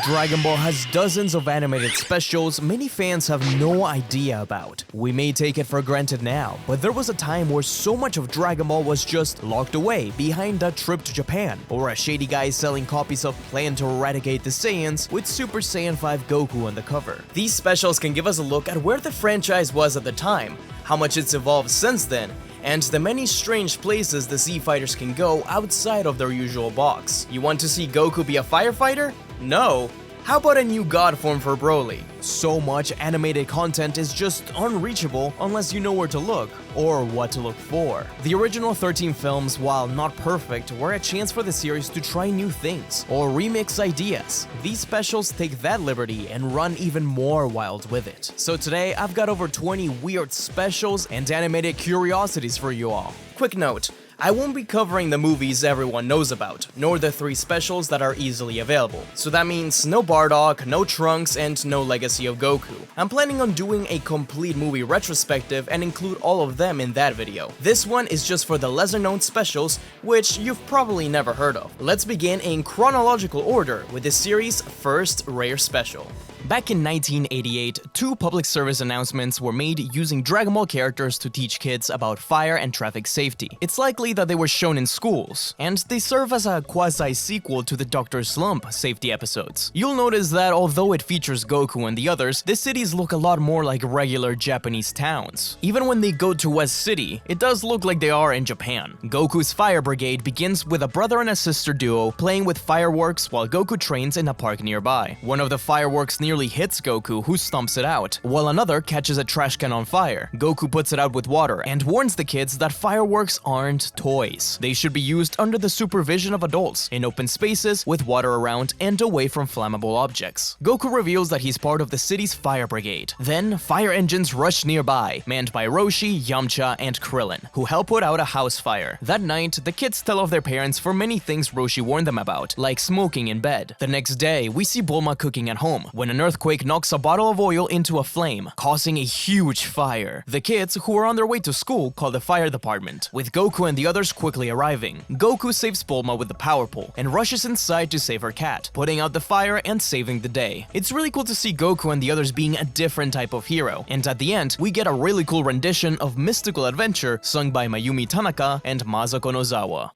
Dragon Ball has dozens of animated specials many fans have no idea about. We may take it for granted now, but there was a time where so much of Dragon Ball was just locked away behind a trip to Japan, or a shady guy selling copies of Plan to Eradicate the Saiyans with Super Saiyan 5 Goku on the cover. These specials can give us a look at where the franchise was at the time, how much it's evolved since then, and the many strange places the Z Fighters can go outside of their usual box. You want to see Goku be a firefighter? No. How about a new god form for Broly? So much animated content is just unreachable unless you know where to look, or what to look for. The original 13 films, while not perfect, were a chance for the series to try new things, or remix ideas. These specials take that liberty and run even more wild with it. So today, I've got over 20 weird specials and animated curiosities for you all. Quick note, I won't be covering the movies everyone knows about, nor the 3 specials that are easily available. So that means no Bardock, no Trunks, and no Legacy of Goku. I'm planning on doing a complete movie retrospective and include all of them in that video. This one is just for the lesser known specials, which you've probably never heard of. Let's begin in chronological order with the series' first rare special. Back in 1988, 2 public service announcements were made using Dragon Ball characters to teach kids about fire and traffic safety. It's likely that they were shown in schools, and they serve as a quasi-sequel to the Dr. Slump safety episodes. You'll notice that although it features Goku and the others, the cities look a lot more like regular Japanese towns. Even when they go to West City, it does look like they are in Japan. Goku's fire brigade begins with a brother and a sister duo playing with fireworks while Goku trains in a park nearby. One of the fireworks nearly hits Goku, who stomps it out, while another catches a trash can on fire. Goku puts it out with water and warns the kids that fireworks aren't toys. They should be used under the supervision of adults, in open spaces, with water around and away from flammable objects. Goku reveals that he's part of the city's fire brigade. Then, fire engines rush nearby, manned by Roshi, Yamcha, and Krillin, who help put out a house fire. That night, the kids tell off their parents for many things Roshi warned them about, like smoking in bed. The next day, we see Bulma cooking at home, when an earthquake knocks a bottle of oil into a flame, causing a huge fire. The kids, who are on their way to school, call the fire department, with Goku and the others quickly arriving. Goku saves Bulma with the power pole and rushes inside to save her cat, putting out the fire and saving the day. It's really cool to see Goku and the others being a different type of hero, and at the end, we get a really cool rendition of Mystical Adventure sung by Mayumi Tanaka and Masako Nozawa.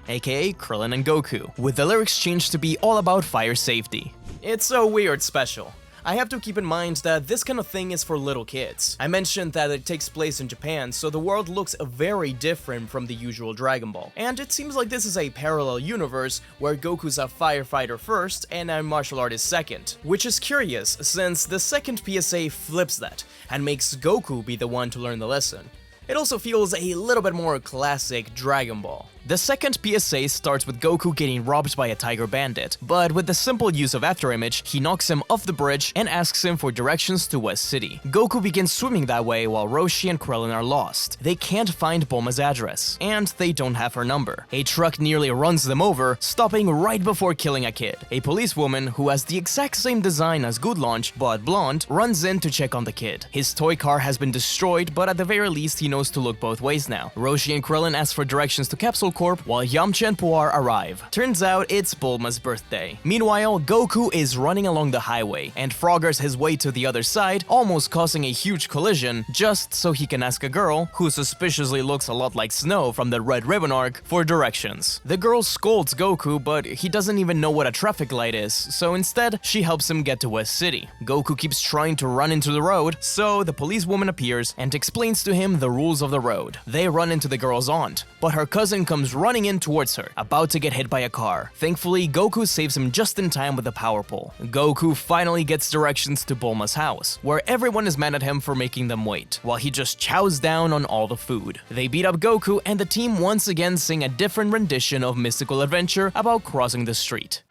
AKA Krillin and Goku, with the lyrics changed to be all about fire safety. It's a weird special. I have to keep in mind that this kind of thing is for little kids. I mentioned that it takes place in Japan, so the world looks very different from the usual Dragon Ball. And it seems like this is a parallel universe where Goku's a firefighter first and a martial artist second. Which is curious, since the second PSA flips that, and makes Goku be the one to learn the lesson. It also feels a little bit more classic Dragon Ball. The second PSA starts with Goku getting robbed by a tiger bandit, but with the simple use of afterimage, he knocks him off the bridge and asks him for directions to West City. Goku begins swimming that way while Roshi and Krillin are lost. They can't find Bulma's address, and they don't have her number. A truck nearly runs them over, stopping right before killing a kid. A policewoman, who has the exact same design as Good Launch, but blonde, runs in to check on the kid. His toy car has been destroyed, but at the very least he knows to look both ways now. Roshi and Krillin ask for directions to Capsule Corp, while Yamcha and Puar arrive. Turns out it's Bulma's birthday. Meanwhile, Goku is running along the highway, and Froggers his way to the other side, almost causing a huge collision, just so he can ask a girl, who suspiciously looks a lot like Snow from the Red Ribbon arc, for directions. The girl scolds Goku, but he doesn't even know what a traffic light is, so instead, she helps him get to West City. Goku keeps trying to run into the road, so the policewoman appears and explains to him the rules of the road. They run into the girl's aunt, but her cousin comes running in towards her, about to get hit by a car. Thankfully, Goku saves him just in time with the power pole. Goku finally gets directions to Bulma's house, where everyone is mad at him for making them wait, while he just chows down on all the food. They beat up Goku, and the team once again sing a different rendition of Mystical Adventure about crossing the street.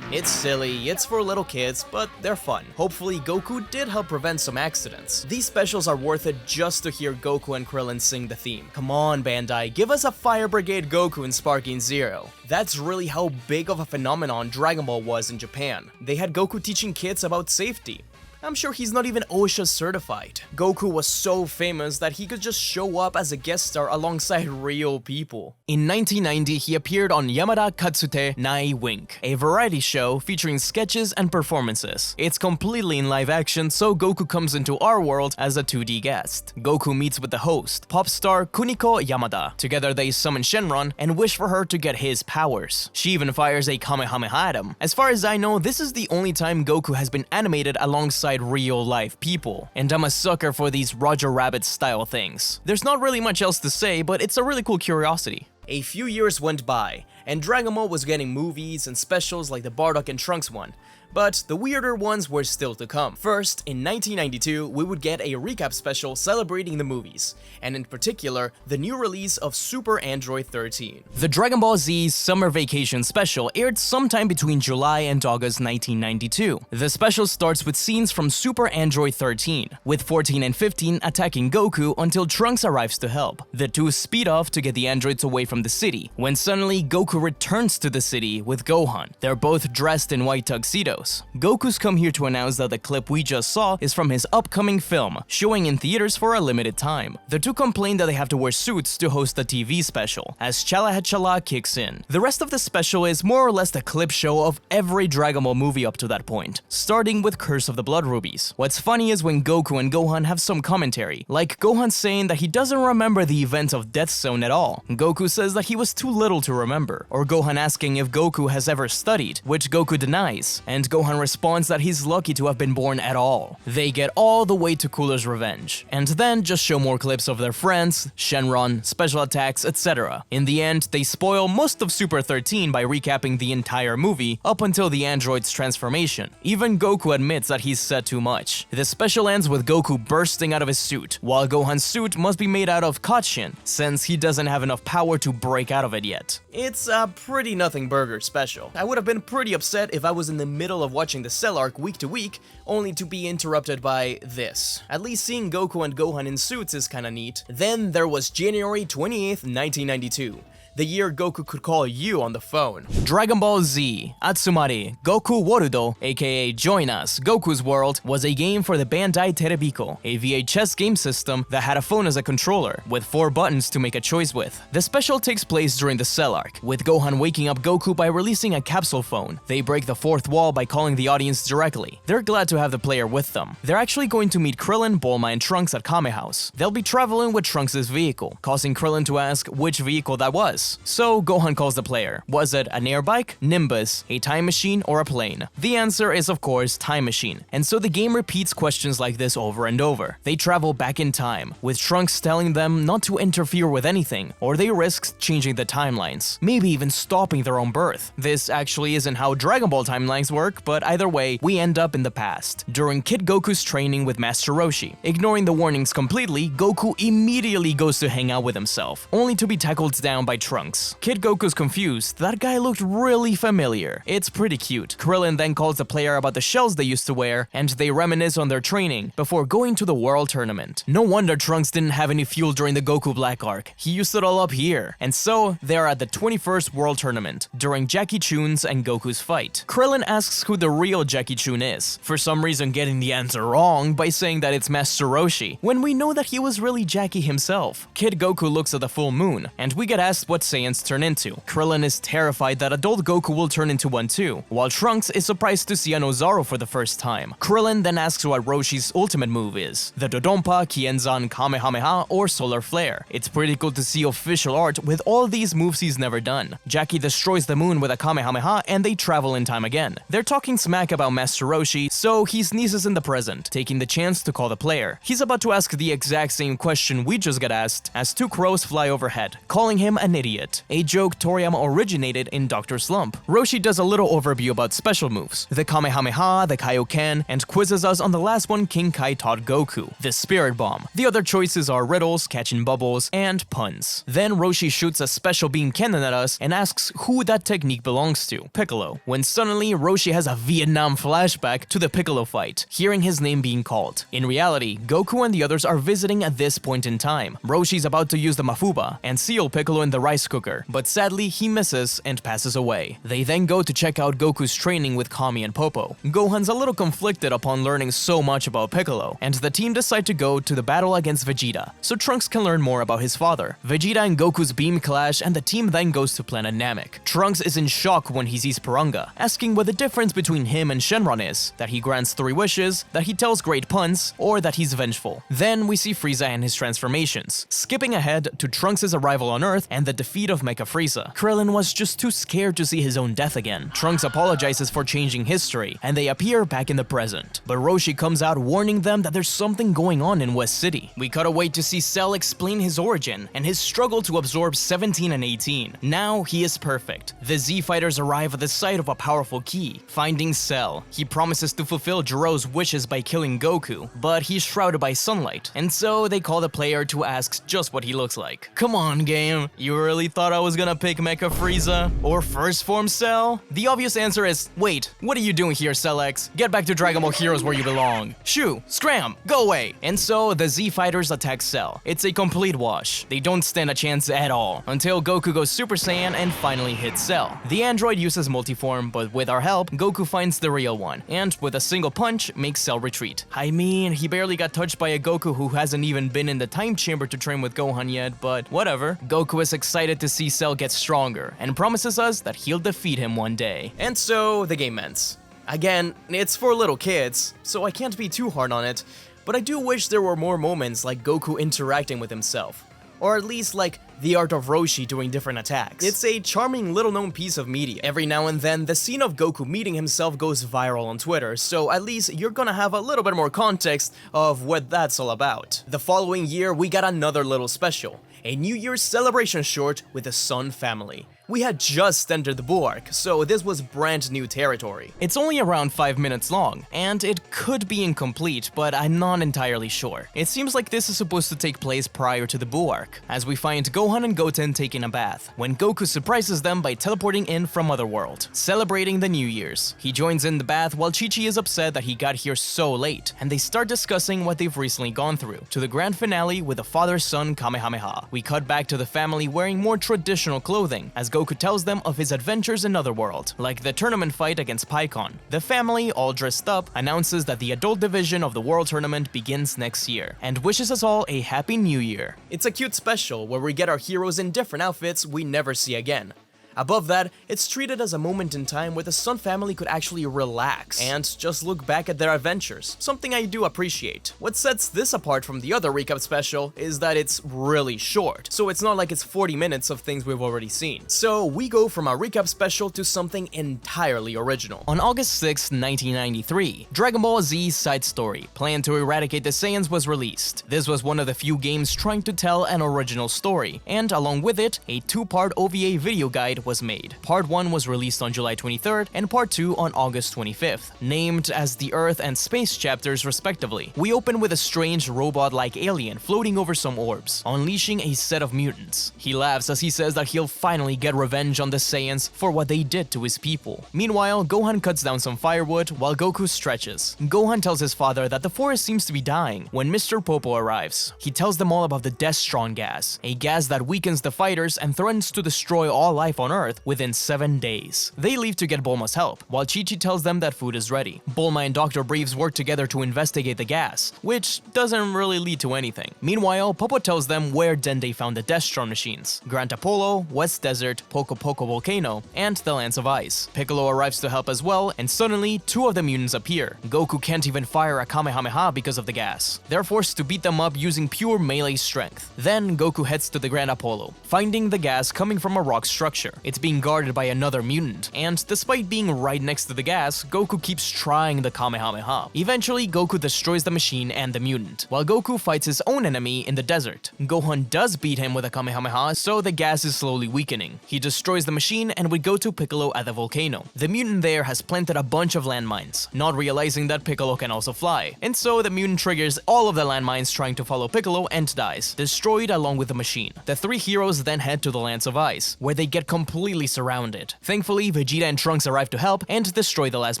It's silly, it's for little kids, but they're fun. Hopefully Goku did help prevent some accidents. These specials are worth it just to hear Goku and Krillin sing the theme. Come on Bandai, give us a Fire Brigade Goku in Sparking Zero. That's really how big of a phenomenon Dragon Ball was in Japan. They had Goku teaching kids about safety. I'm sure he's not even OSHA certified. Goku was so famous that he could just show up as a guest star alongside real people. In 1990, he appeared on Yamada Katsute Nai Wink, a variety show featuring sketches and performances. It's completely in live action, so Goku comes into our world as a 2D guest. Goku meets with the host, pop star Kuniko Yamada. Together they summon Shenron and wish for her to get his powers. She even fires a Kamehameha at him. As far as I know, this is the only time Goku has been animated alongside real-life people, and I'm a sucker for these Roger Rabbit style things. There's not really much else to say, but it's a really cool curiosity. A few years went by, and Dragon Ball was getting movies and specials like the Bardock and Trunks one, but the weirder ones were still to come. First, in 1992, we would get a recap special celebrating the movies, and in particular, the new release of Super Android 13. The Dragon Ball Z Summer Vacation special aired sometime between July and August 1992. The special starts with scenes from Super Android 13, with 14 and 15 attacking Goku until Trunks arrives to help. The two speed off to get the androids away from the city, when suddenly Goku returns to the city with Gohan. They're both dressed in white tuxedos. Goku's come here to announce that the clip we just saw is from his upcoming film, showing in theaters for a limited time. The two complain that they have to wear suits to host the TV special, as Chala Chala kicks in. The rest of the special is more or less the clip show of every Dragon Ball movie up to that point, starting with Curse of the Blood Rubies. What's funny is when Goku and Gohan have some commentary, like Gohan saying that he doesn't remember the events of Death Zone at all. Goku says that he was too little to remember, or Gohan asking if Goku has ever studied, which Goku denies, and Gohan responds that he's lucky to have been born at all. They get all the way to Cooler's revenge, and then just show more clips of their friends, Shenron, special attacks, etc. In the end, they spoil most of Super 13 by recapping the entire movie up until the android's transformation. Even Goku admits that he's said too much. The special ends with Goku bursting out of his suit, while Gohan's suit must be made out of Kachin, since he doesn't have enough power to break out of it yet. It's a pretty nothing burger special. I would have been pretty upset if I was in the middle of watching the Cell arc week to week, only to be interrupted by this. At least seeing Goku and Gohan in suits is kinda neat. Then there was January 28th, 1992. The year Goku could call you on the phone. Dragon Ball Z Atsumare Goku World, aka Join Us, Goku's World, was a game for the Bandai Terebiko, a VHS game system that had a phone as a controller, with 4 buttons to make a choice with. The special takes place during the Cell arc, with Gohan waking up Goku by releasing a capsule phone. They break the 4th wall by calling the audience directly. They're glad to have the player with them. They're actually going to meet Krillin, Bulma, and Trunks at Kame House. They'll be traveling with Trunks' vehicle, causing Krillin to ask which vehicle that was. So Gohan calls the player. Was it an airbike, Nimbus, a time machine, or a plane? The answer is of course time machine, and so the game repeats questions like this over and over. They travel back in time, with Trunks telling them not to interfere with anything, or they risk changing the timelines, maybe even stopping their own birth. This actually isn't how Dragon Ball timelines work, but either way, we end up in the past, during Kid Goku's training with Master Roshi. Ignoring the warnings completely, Goku immediately goes to hang out with himself, only to be tackled down by Trunks. Kid Goku's confused. That guy looked really familiar. It's pretty cute. Krillin then calls the player about the shells they used to wear, and they reminisce on their training before going to the World Tournament. No wonder Trunks didn't have any fuel during the Goku Black arc. He used it all up here. And so, they are at the 21st World Tournament, during Jackie Chun's and Goku's fight. Krillin asks who the real Jackie Chun is, for some reason getting the answer wrong by saying that it's Master Roshi, when we know that he was really Jackie himself. Kid Goku looks at the full moon, and we get asked what Saiyans turn into. Krillin is terrified that adult Goku will turn into one too, while Trunks is surprised to see an Ozaru for the first time. Krillin then asks what Roshi's ultimate move is, the Dodonpa, Kienzan, Kamehameha, or Solar Flare. It's pretty cool to see official art with all these moves he's never done. Jackie destroys the moon with a Kamehameha and they travel in time again. They're talking smack about Master Roshi, so he sneezes in the present, taking the chance to call the player. He's about to ask the exact same question we just got asked as 2 crows fly overhead, calling him an idiot. idiot, a joke Toriyama originated in Dr. Slump. Roshi does a little overview about special moves, the Kamehameha, the Kaioken, and quizzes us on the last one King Kai taught Goku, the Spirit Bomb. The other choices are riddles, catching bubbles, and puns. Then Roshi shoots a special beam cannon at us and asks who that technique belongs to, Piccolo, when suddenly Roshi has a Vietnam flashback to the Piccolo fight, hearing his name being called. In reality, Goku and the others are visiting at this point in time. Roshi's about to use the Mafuba and seal Piccolo in the rice cooker, but sadly he misses and passes away. They then go to check out Goku's training with Kami and Popo. Gohan's a little conflicted upon learning so much about Piccolo, and the team decide to go to the battle against Vegeta, so Trunks can learn more about his father. Vegeta and Goku's beam clash, and the team then goes to planet Namek. Trunks is in shock when he sees Purunga, asking what the difference between him and Shenron is, that he grants 3 wishes, that he tells great puns, or that he's vengeful. Then we see Frieza and his transformations, skipping ahead to Trunks' arrival on Earth and the defeat of Mecha Frieza. Krillin was just too scared to see his own death again. Trunks apologizes for changing history, and they appear back in the present. But Roshi comes out warning them that there's something going on in West City. We cut away to see Cell explain his origin and his struggle to absorb 17 and 18. Now he is perfect. The Z Fighters arrive at the site of a powerful key. Finding Cell, he promises to fulfill Jiro's wishes by killing Goku, but he's shrouded by sunlight, and so they call the player to ask just what he looks like. Come on, game, you really thought I was gonna pick Mecha Frieza? Or First Form Cell? The obvious answer is, wait, what are you doing here, Cell X? Get back to Dragon Ball Heroes where you belong. Shoo, scram, go away! And so the Z Fighters attack Cell. It's a complete wash. They don't stand a chance at all, until Goku goes Super Saiyan and finally hits Cell. The android uses multiform, but with our help, Goku finds the real one, and with a single punch, makes Cell retreat. I mean, he barely got touched by a Goku who hasn't even been in the time chamber to train with Gohan yet, but whatever. Goku is excited to see Cell get stronger, and promises us that he'll defeat him one day. And so, the game ends. Again, it's for little kids, so I can't be too hard on it, but I do wish there were more moments like Goku interacting with himself. Or at least like the art of Roshi doing different attacks. It's a charming little known piece of media. Every now and then, the scene of Goku meeting himself goes viral on Twitter, so at least you're gonna have a little bit more context of what that's all about. The following year, we got another little special, a New Year's celebration short with the Sun family. We had just entered the Bulwark, so this was brand new territory. It's only around 5 minutes long, and it could be incomplete, but I'm not entirely sure. It seems like this is supposed to take place prior to the Bulwark, as we find Gohan and Goten taking a bath, when Goku surprises them by teleporting in from Otherworld, celebrating the New Year's. He joins in the bath while Chi-Chi is upset that he got here so late, and they start discussing what they've recently gone through, to the grand finale with the father-son Kamehameha. We cut back to the family wearing more traditional clothing, as Goku tells them of his adventures in Otherworld, like the tournament fight against Pikkon. The family, all dressed up, announces that the adult division of the World Tournament begins next year, and wishes us all a Happy New Year. It's a cute special where we get our heroes in different outfits we never see again. Above that, it's treated as a moment in time where the Sun family could actually relax and just look back at their adventures, something I do appreciate. What sets this apart from the other recap special is that it's really short, so it's not like it's 40 minutes of things we've already seen. So we go from a recap special to something entirely original. On August 6, 1993, Dragon Ball Z Side Story, Plan to Eradicate the Saiyans was released. This was one of the few games trying to tell an original story, and along with it, a 2-part OVA video guide was made. Part 1 was released on July 23rd and Part 2 on August 25th, named as the Earth and Space chapters respectively. We open with a strange robot-like alien floating over some orbs, unleashing a set of mutants. He laughs as he says that he'll finally get revenge on the Saiyans for what they did to his people. Meanwhile, Gohan cuts down some firewood while Goku stretches. Gohan tells his father that the forest seems to be dying when Mr. Popo arrives. He tells them all about the Deathstron gas, a gas that weakens the fighters and threatens to destroy all life on Earth within 7 days. They leave to get Bulma's help, while Chi-Chi tells them that food is ready. Bulma and Dr. Briefs work together to investigate the gas, which doesn't really lead to anything. Meanwhile, Popo tells them where Dende found the Deathstron machines: Grand Apollo, West Desert, Poco Poco Volcano, and the Lands of Ice. Piccolo arrives to help as well, and suddenly 2 of the mutants appear. Goku can't even fire a Kamehameha because of the gas. They're forced to beat them up using pure melee strength. Then Goku heads to the Grand Apollo, finding the gas coming from a rock structure. It's being guarded by another mutant, and despite being right next to the gas, Goku keeps trying the Kamehameha. Eventually, Goku destroys the machine and the mutant, while Goku fights his own enemy in the desert. Gohan does beat him with a Kamehameha, so the gas is slowly weakening. He destroys the machine, and we go to Piccolo at the volcano. The mutant there has planted a bunch of landmines, not realizing that Piccolo can also fly, and so the mutant triggers all of the landmines trying to follow Piccolo and dies, destroyed along with the machine. The three heroes then head to the Lands of Ice, where they get completely surrounded. Thankfully, Vegeta and Trunks arrive to help and destroy the last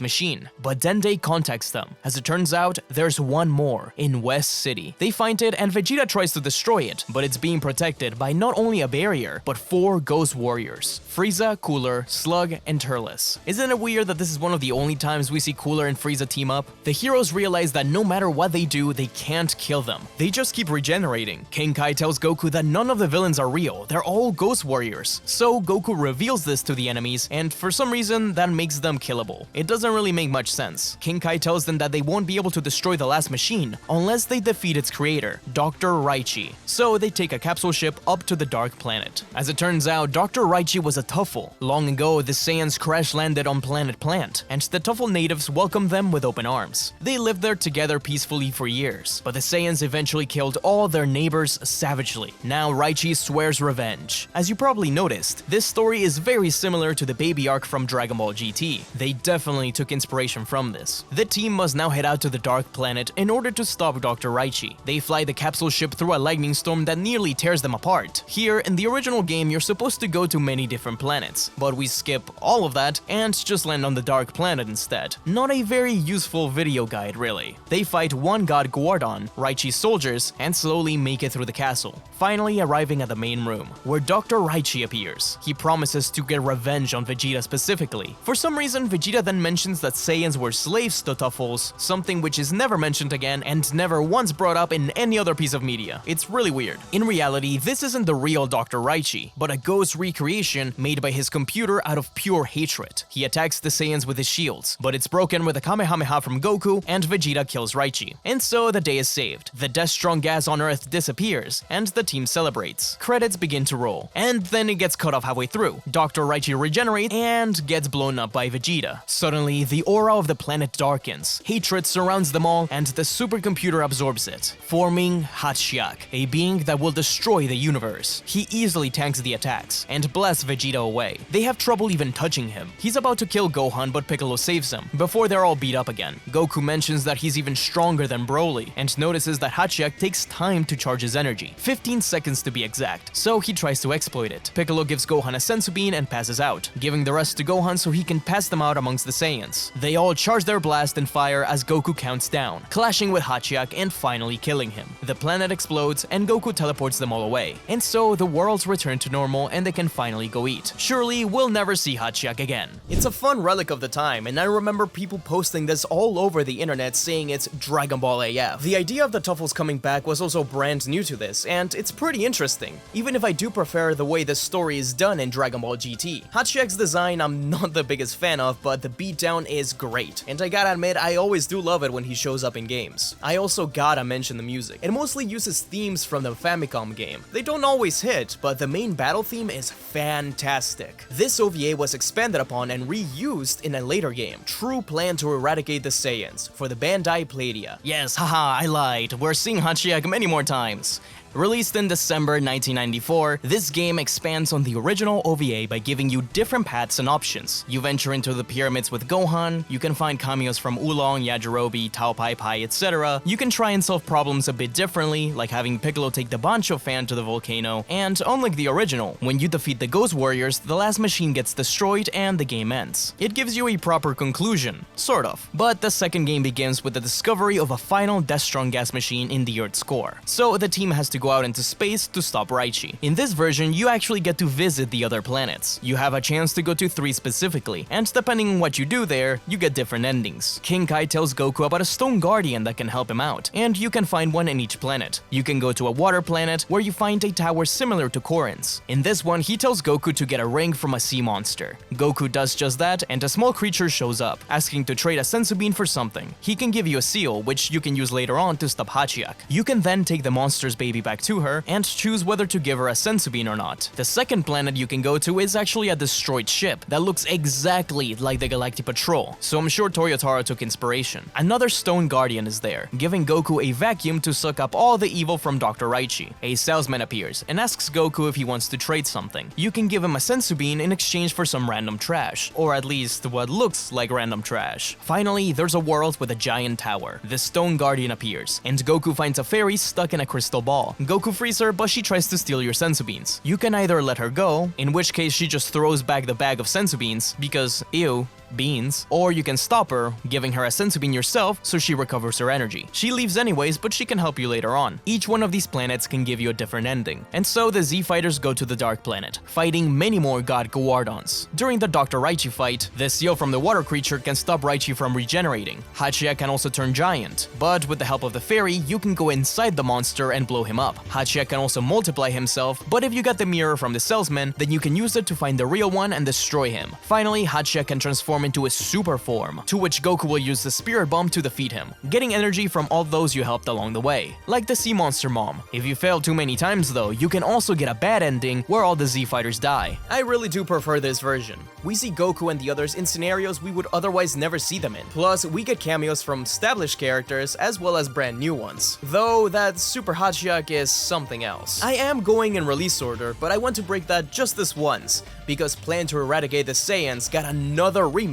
machine, but Dende contacts them. As it turns out, there's one more in West City. They find it and Vegeta tries to destroy it, but it's being protected by not only a barrier, but 4 Ghost Warriors: Frieza, Cooler, Slug, and Turles. Isn't it weird that this is one of the only times we see Cooler and Frieza team up? The heroes realize that no matter what they do, they can't kill them. They just keep regenerating. King Kai tells Goku that none of the villains are real, they're all Ghost Warriors. So Goku reveals this to the enemies, and for some reason, that makes them killable. It doesn't really make much sense. King Kai tells them that they won't be able to destroy the last machine unless they defeat its creator, Dr. Raichi. So they take a capsule ship up to the Dark Planet. As it turns out, Dr. Raichi was a Tuffle. Long ago, the Saiyans crash-landed on Planet Plant, and the Tuffle natives welcomed them with open arms. They lived there together peacefully for years, but the Saiyans eventually killed all their neighbors savagely. Now Raichi swears revenge. As you probably noticed, this story is very similar to the baby arc from Dragon Ball GT. They definitely took inspiration from this. The team must now head out to the Dark Planet in order to stop Dr. Raichi. They fly the capsule ship through a lightning storm that nearly tears them apart. Here, in the original game, you're supposed to go to many different planets, but we skip all of that and just land on the Dark Planet instead. Not a very useful video guide, really. They fight one god Guardon, Raichi's soldiers, and slowly make it through the castle, finally arriving at the main room, where Dr. Raichi appears. He promises to get revenge on Vegeta specifically. For some reason, Vegeta then mentions that Saiyans were slaves to Tuffles, something which is never mentioned again and never once brought up in any other piece of media. It's really weird. In reality, this isn't the real Dr. Raichi, but a ghost recreation made by his computer out of pure hatred. He attacks the Saiyans with his shields, but it's broken with a Kamehameha from Goku, and Vegeta kills Raichi. And so the day is saved. The death-strong gas on Earth disappears, and the team celebrates. Credits begin to roll, and then it gets cut off halfway through. Dr. Raichi regenerates and gets blown up by Vegeta. Suddenly, the aura of the planet darkens. Hatred surrounds them all, and the supercomputer absorbs it, forming Hachiak, a being that will destroy the universe. He easily tanks the attacks, and blasts Vegeta away. They have trouble even touching him. He's about to kill Gohan, but Piccolo saves him, before they're all beat up again. Goku mentions that he's even stronger than Broly, and notices that Hachiak takes time to charge his energy, 15 seconds to be exact, so he tries to exploit it. Piccolo gives Gohan a senzu bean and passes out, giving the rest to Gohan so he can pass them out amongst the Saiyans. They all charge their blast and fire as Goku counts down, clashing with Hachiak and finally killing him. The planet explodes and Goku teleports them all away, and so the worlds return to normal and they can finally go eat. Surely we'll never see Hachiak again. It's a fun relic of the time, and I remember people posting this all over the internet saying it's Dragon Ball AF. The idea of the Tuffles coming back was also brand new to this, and it's pretty interesting, even if I do prefer the way this story is done in Dragon Ball GT. Hachiak's design I'm not the biggest fan of, but the beatdown is great, and I gotta admit I always do love it when he shows up in games. I also gotta mention the music. It mostly uses themes from the Famicom game. They don't always hit, but the main battle theme is fantastic. This OVA was expanded upon and reused in a later game, True Plan to Eradicate the Saiyans, for the Bandai Playdia. Yes, haha, I lied. We're seeing Hachiak many more times. Released in December 1994, this game expands on the original OVA by giving you different paths and options. You venture into the pyramids with Gohan, you can find cameos from Oolong, Yajirobe, Tao Pai Pai, etc. You can try and solve problems a bit differently, like having Piccolo take the Bancho fan to the volcano, and unlike the original, when you defeat the Ghost Warriors, the last machine gets destroyed and the game ends. It gives you a proper conclusion, sort of. But the second game begins with the discovery of a final death-strong gas machine in the Earth's core. So the team has to go out into space to stop Raichi. In this version, you actually get to visit the other planets. You have a chance to go to 3 specifically, and depending on what you do there, you get different endings. King Kai tells Goku about a stone guardian that can help him out, and you can find one in each planet. You can go to a water planet where you find a tower similar to Korin's. In this one, he tells Goku to get a ring from a sea monster. Goku does just that, and a small creature shows up, asking to trade a senzu bean for something. He can give you a seal, which you can use later on to stop Hachiak. You can then take the monster's baby back back to her and choose whether to give her a senzu bean or not. The second planet you can go to is actually a destroyed ship that looks exactly like the Galactic Patrol, so I'm sure Toyotaro took inspiration. Another Stone Guardian is there, giving Goku a vacuum to suck up all the evil from Dr. Raichi. A salesman appears and asks Goku if he wants to trade something. You can give him a senzu bean in exchange for some random trash, or at least what looks like random trash. Finally, there's a world with a giant tower. The Stone Guardian appears, and Goku finds a fairy stuck in a crystal ball. Goku frees her, but she tries to steal your senzu beans. You can either let her go, in which case she just throws back the bag of senzu beans, because ew, beans, or you can stop her, giving her a senzu bean yourself so she recovers her energy. She leaves anyways, but she can help you later on. Each one of these planets can give you a different ending. And so the Z fighters go to the Dark Planet, fighting many more God Guardons. During the Dr. Raichi fight, the seal from the water creature can stop Raichi from regenerating. Hachiya can also turn giant, but with the help of the fairy, you can go inside the monster and blow him up. Hachiya can also multiply himself, but if you got the mirror from the salesman, then you can use it to find the real one and destroy him. Finally, Hachiya can transform into a super form, to which Goku will use the Spirit Bomb to defeat him, getting energy from all those you helped along the way, like the Sea Monster Mom. If you fail too many times though, you can also get a bad ending where all the Z fighters die. I really do prefer this version. We see Goku and the others in scenarios we would otherwise never see them in. Plus, we get cameos from established characters as well as brand new ones. Though that Super Hachiya is something else. I am going in release order, but I want to break that just this once, because Plan to Eradicate the Saiyans got another remake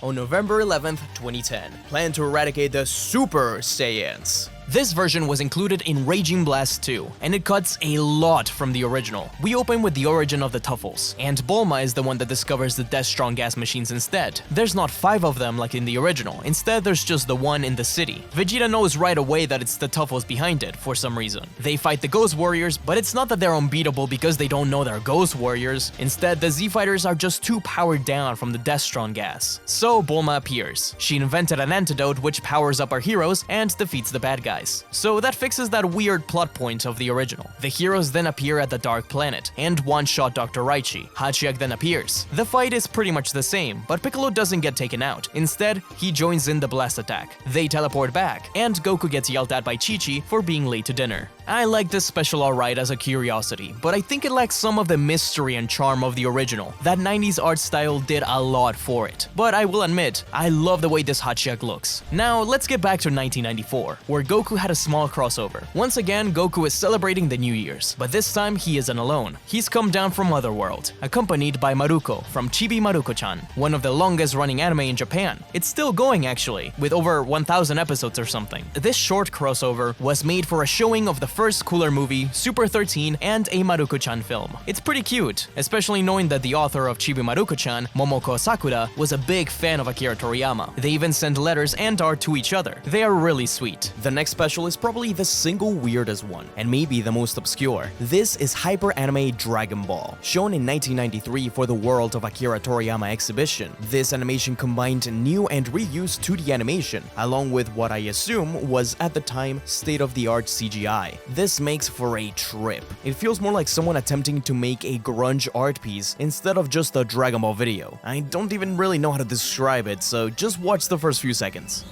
on November 11th, 2010. Plan to Eradicate the Super Saiyans. This version was included in Raging Blast 2, and it cuts a lot from the original. We open with the origin of the Tuffles, and Bulma is the one that discovers the Death Strong gas machines instead. There's not 5 of them like in the original, instead there's just the one in the city. Vegeta knows right away that it's the Tuffles behind it for some reason. They fight the Ghost Warriors, but it's not that they're unbeatable because they don't know they're Ghost Warriors. Instead, the Z fighters are just too powered down from the Death Strong gas. So Bulma appears. She invented an antidote which powers up our heroes and defeats the bad guys. So that fixes that weird plot point of the original. The heroes then appear at the Dark Planet and one-shot Dr. Raichi. Hachiya then appears. The fight is pretty much the same, but Piccolo doesn't get taken out. Instead, he joins in the blast attack. They teleport back, and Goku gets yelled at by Chi-Chi for being late to dinner. I like this special alright as a curiosity, but I think it lacks some of the mystery and charm of the original. That 90s art style did a lot for it, but I will admit, I love the way this Hachiya looks. Now, let's get back to 1994, where Goku had a small crossover. Once again, Goku is celebrating the New Year's, but this time he isn't alone. He's come down from Otherworld, accompanied by Maruko from Chibi Maruko-chan, one of the longest running anime in Japan. It's still going actually, with over 1,000 episodes or something. This short crossover was made for a showing of the first Cooler movie, Super 13, and a Maruko-chan film. It's pretty cute, especially knowing that the author of Chibi Maruko-chan, Momoko Sakura, was a big fan of Akira Toriyama. They even send letters and art to each other. They are really sweet. The next special is probably the single weirdest one, and maybe the most obscure. This is Hyper Anime Dragon Ball, shown in 1993 for the World of Akira Toriyama exhibition. This animation combined new and reused 2D animation, along with what I assume was at the time state-of-the-art CGI. This makes for a trip. It feels more like someone attempting to make a grunge art piece instead of just a Dragon Ball video. I don't even really know how to describe it, so just watch the first few seconds.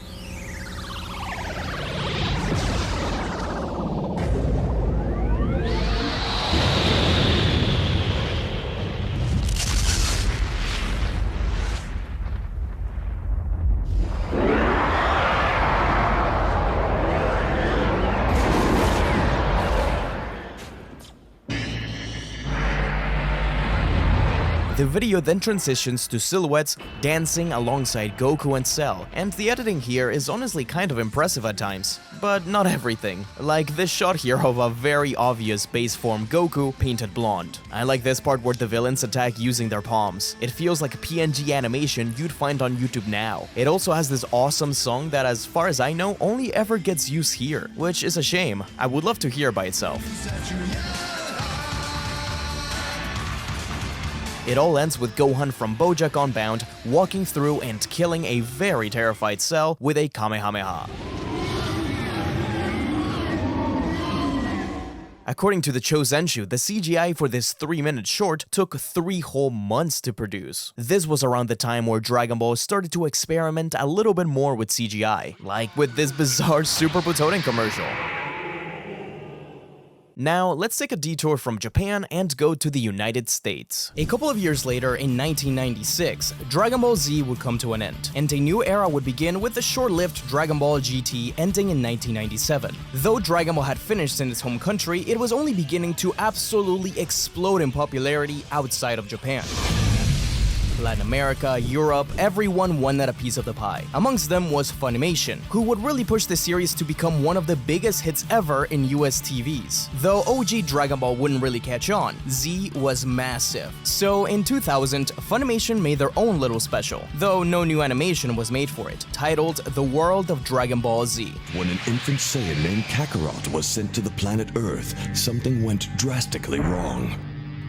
The video then transitions to silhouettes dancing alongside Goku and Cell, and the editing here is honestly kind of impressive at times, but not everything. Like this shot here of a very obvious base form Goku painted blonde. I like this part where the villains attack using their palms. It feels like a PNG animation you'd find on YouTube now. It also has this awesome song that, as far as I know, only ever gets used here, which is a shame. I would love to hear it by itself. It all ends with Gohan from BoJack Unbound walking through and killing a very terrified Cell with a Kamehameha. According to the Chosenshu, the CGI for this 3-minute short took 3 whole months to produce. This was around the time where Dragon Ball started to experiment a little bit more with CGI, like with this bizarre Super Butoden commercial. Now, let's take a detour from Japan and go to the United States. A couple of years later, in 1996, Dragon Ball Z would come to an end, and a new era would begin with the short-lived Dragon Ball GT ending in 1997. Though Dragon Ball had finished in its home country, it was only beginning to absolutely explode in popularity outside of Japan. Latin America, Europe, everyone wanted a piece of the pie. Amongst them was Funimation, who would really push the series to become one of the biggest hits ever in US TVs. Though OG Dragon Ball wouldn't really catch on, Z was massive. So in 2000, Funimation made their own little special, though no new animation was made for it, titled The World of Dragon Ball Z. When an infant Saiyan named Kakarot was sent to the planet Earth, something went drastically wrong.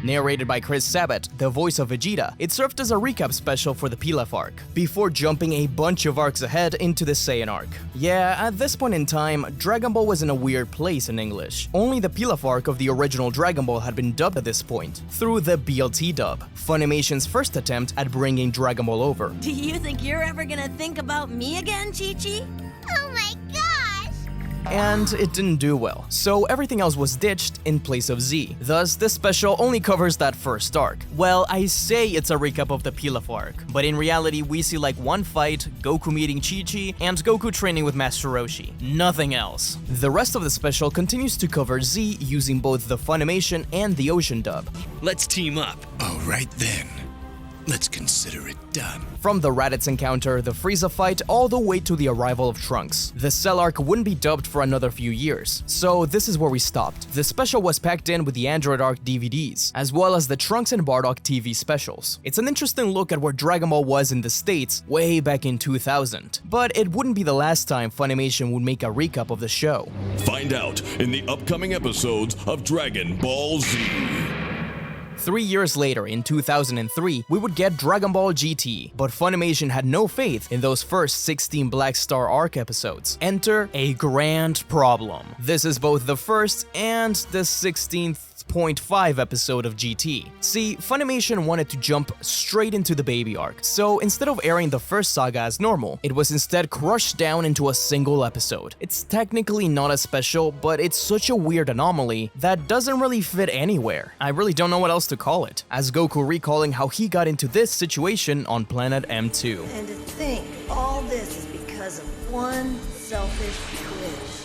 Narrated by Chris Sabat, the voice of Vegeta, it served as a recap special for the Pilaf arc, before jumping a bunch of arcs ahead into the Saiyan arc. Yeah, at this point in time, Dragon Ball was in a weird place in English. Only the Pilaf arc of the original Dragon Ball had been dubbed at this point, through the BLT dub, Funimation's first attempt at bringing Dragon Ball over. Do you think you're ever gonna think about me again, Chi-Chi? Oh my gosh! And it didn't do well, so everything else was ditched in place of Z. Thus, this special only covers that first arc. Well, I say it's a recap of the Pilaf arc, but in reality we see like one fight, Goku meeting Chi-Chi, and Goku training with Master Roshi. Nothing else. The rest of the special continues to cover Z using both the Funimation and the Ocean dub. Let's team up. All right then. Let's consider it done. From the Raditz encounter, the Frieza fight, all the way to the arrival of Trunks. The Cell arc wouldn't be dubbed for another few years, so this is where we stopped. The special was packed in with the Android arc DVDs, as well as the Trunks and Bardock TV specials. It's an interesting look at where Dragon Ball was in the States way back in 2000, but it wouldn't be the last time Funimation would make a recap of the show. Find out in the upcoming episodes of Dragon Ball Z. 3 years later, in 2003, we would get Dragon Ball GT, but Funimation had no faith in those first 16 Black Star arc episodes. Enter a grand problem. This is both the first and the 16th 0.5 episode of GT. See, Funimation wanted to jump straight into the baby arc, so instead of airing the first saga as normal, it was instead crushed down into a single episode. It's technically not as special, but it's such a weird anomaly that doesn't really fit anywhere. I really don't know what else to call it, as Goku recalling how he got into this situation on planet M2. And to think all this is because of one selfish wish.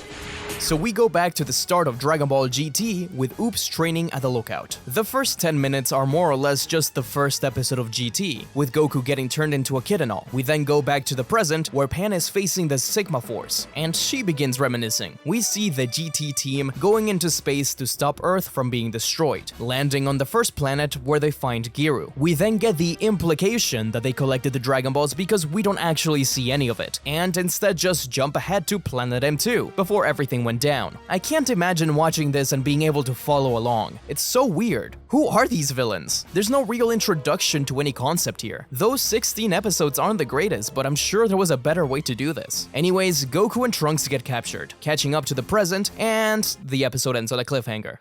So we go back to the start of Dragon Ball GT with Oops training at the lookout. The first 10 minutes are more or less just the first episode of GT, with Goku getting turned into a kid and all. We then go back to the present, where Pan is facing the Sigma Force, and she begins reminiscing. We see the GT team going into space to stop Earth from being destroyed, landing on the first planet where they find Giru. We then get the implication that they collected the Dragon Balls because we don't actually see any of it, and instead just jump ahead to Planet M2, before everything went down. I can't imagine watching this and being able to follow along. It's so weird. Who are these villains? There's no real introduction to any concept here. Those 16 episodes aren't the greatest, but I'm sure there was a better way to do this. Anyways, Goku and Trunks get captured, catching up to the present, and the episode ends on a cliffhanger.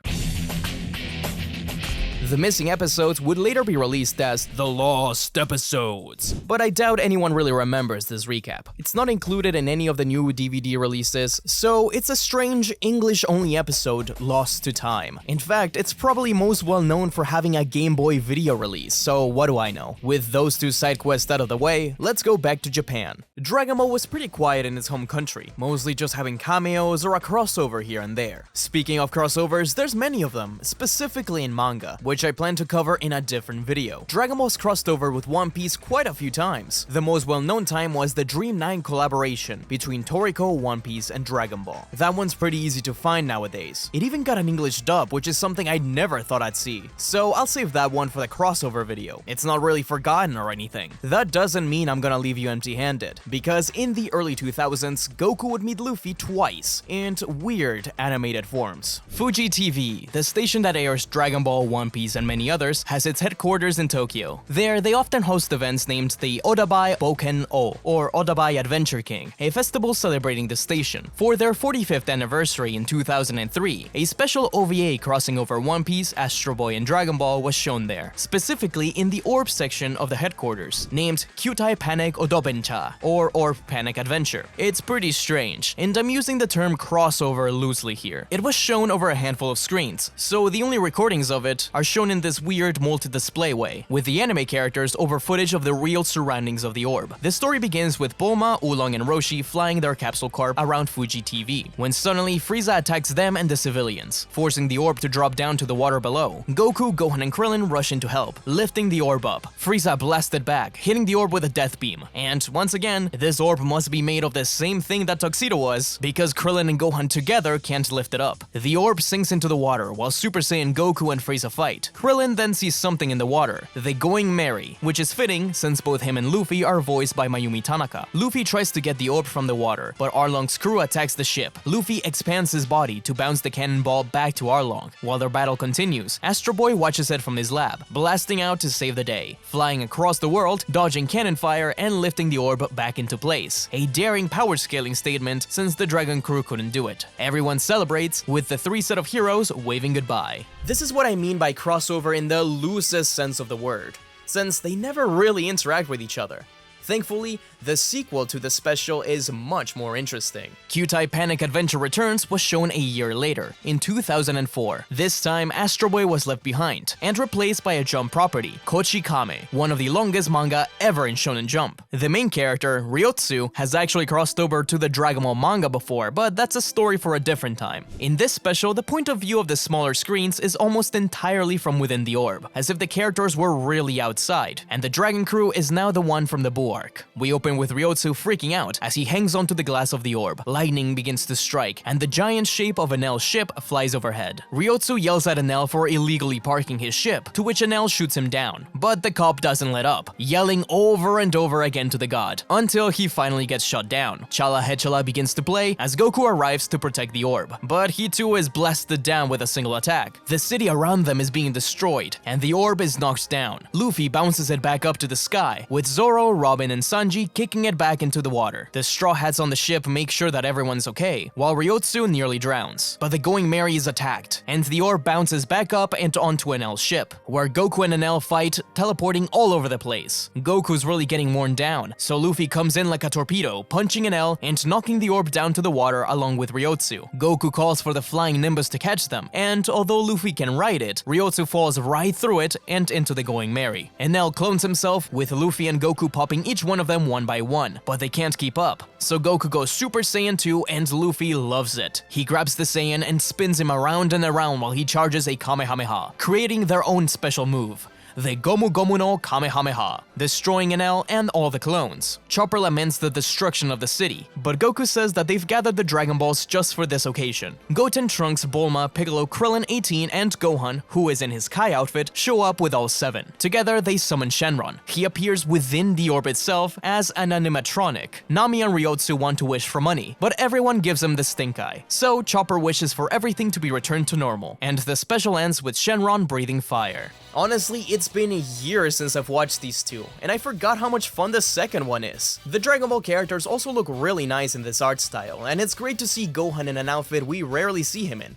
The missing episodes would later be released as The Lost Episodes, but I doubt anyone really remembers this recap. It's not included in any of the new DVD releases, so it's a strange English-only episode lost to time. In fact, it's probably most well known for having a Game Boy video release, so what do I know? With those two side quests out of the way, let's go back to Japan. Dragon Ball was pretty quiet in its home country, mostly just having cameos or a crossover here and there. Speaking of crossovers, there's many of them, specifically in manga, which I plan to cover in a different video. Dragon Ball's crossed over with One Piece quite a few times. The most well-known time was the Dream 9 collaboration between Toriko, One Piece, and Dragon Ball. That one's pretty easy to find nowadays. It even got an English dub, which is something I never thought I'd see. So I'll save that one for the crossover video. It's not really forgotten or anything. That doesn't mean I'm gonna leave you empty-handed, because in the early 2000s, Goku would meet Luffy twice, in weird animated forms. Fuji TV, the station that airs Dragon Ball, One Piece, OVAs, and many others, has its headquarters in Tokyo. There, they often host events named the Odabai Boken-o, or Odabai Adventure King, a festival celebrating the station. For their 45th anniversary in 2003, a special OVA crossing over One Piece, Astro Boy, and Dragon Ball was shown there, specifically in the Orb section of the headquarters, named Kyutai Panic Odobencha, or Orb Panic Adventure. It's pretty strange, and I'm using the term crossover loosely here. It was shown over a handful of screens, so the only recordings of it are shown in this weird multi-display way, with the anime characters over footage of the real surroundings of the orb. The story begins with Bulma, Oolong, and Roshi flying their capsule corp around Fuji TV, when suddenly Frieza attacks them and the civilians, forcing the orb to drop down to the water below. Goku, Gohan, and Krillin rush in to help, lifting the orb up. Frieza blasted back, hitting the orb with a death beam. And once again, this orb must be made of the same thing that Tuxedo was, because Krillin and Gohan together can't lift it up. The orb sinks into the water while Super Saiyan Goku and Frieza fight. Krillin then sees something in the water, the Going Merry, which is fitting since both him and Luffy are voiced by Mayumi Tanaka. Luffy tries to get the orb from the water, but Arlong's crew attacks the ship. Luffy expands his body to bounce the cannonball back to Arlong. While their battle continues, Astro Boy watches it from his lab, blasting out to save the day, flying across the world, dodging cannon fire, and lifting the orb back into place. A daring power scaling statement since the Dragon crew couldn't do it. Everyone celebrates, with the three set of heroes waving goodbye. This is what I mean by crossover in the loosest sense of the word, since they never really interact with each other. Thankfully, the sequel to the special is much more interesting. Kyutai Panic Adventure Returns was shown a year later, in 2004. This time, Astro Boy was left behind, and replaced by a Jump property, Kochi Kame, one of the longest manga ever in Shonen Jump. The main character, Ryotsu, has actually crossed over to the Dragon Ball manga before, but that's a story for a different time. In this special, the point of view of the smaller screens is almost entirely from within the orb, as if the characters were really outside, and the Dragon crew is now the one from the Buu arc. We open with Ryotsu freaking out as he hangs onto the glass of the orb. Lightning begins to strike, and the giant shape of Enel's ship flies overhead. Ryotsu yells at Enel for illegally parking his ship, to which Enel shoots him down. But the cop doesn't let up, yelling over and over again to the god, until he finally gets shot down. Chala Hechala begins to play as Goku arrives to protect the orb, but he too is blasted down with a single attack. The city around them is being destroyed, and the orb is knocked down. Luffy bounces it back up to the sky, with Zoro, Robin, and Sanji kicking it back into the water. The Straw Hats on the ship make sure that everyone's okay, while Ryotsu nearly drowns. But the Going Merry is attacked, and the orb bounces back up and onto Enel's ship, where Goku and Enel fight, teleporting all over the place. Goku's really getting worn down, so Luffy comes in like a torpedo, punching Enel and knocking the orb down to the water along with Ryotsu. Goku calls for the flying Nimbus to catch them, and although Luffy can ride it, Ryotsu falls right through it and into the Going Merry. Enel clones himself, with Luffy and Goku popping each one of them one by one, but they can't keep up. So Goku goes Super Saiyan 2 and Luffy loves it. He grabs the Saiyan and spins him around and around while he charges a Kamehameha, creating their own special move, the Gomu Gomu no Kamehameha, destroying Enel and all the clones. Chopper laments the destruction of the city, but Goku says that they've gathered the Dragon Balls just for this occasion. Goten, Trunks, Bulma, Piccolo, Krillin, 18, and Gohan, who is in his Kai outfit, show up with all 7. Together, they summon Shenron. He appears within the orb itself as an animatronic. Nami and Ryotsu want to wish for money, but everyone gives him the stink eye. So Chopper wishes for everything to be returned to normal, and the special ends with Shenron breathing fire. Honestly, it's been a year since I've watched these two, and I forgot how much fun the second one is. The Dragon Ball characters also look really nice in this art style, and it's great to see Gohan in an outfit we rarely see him in.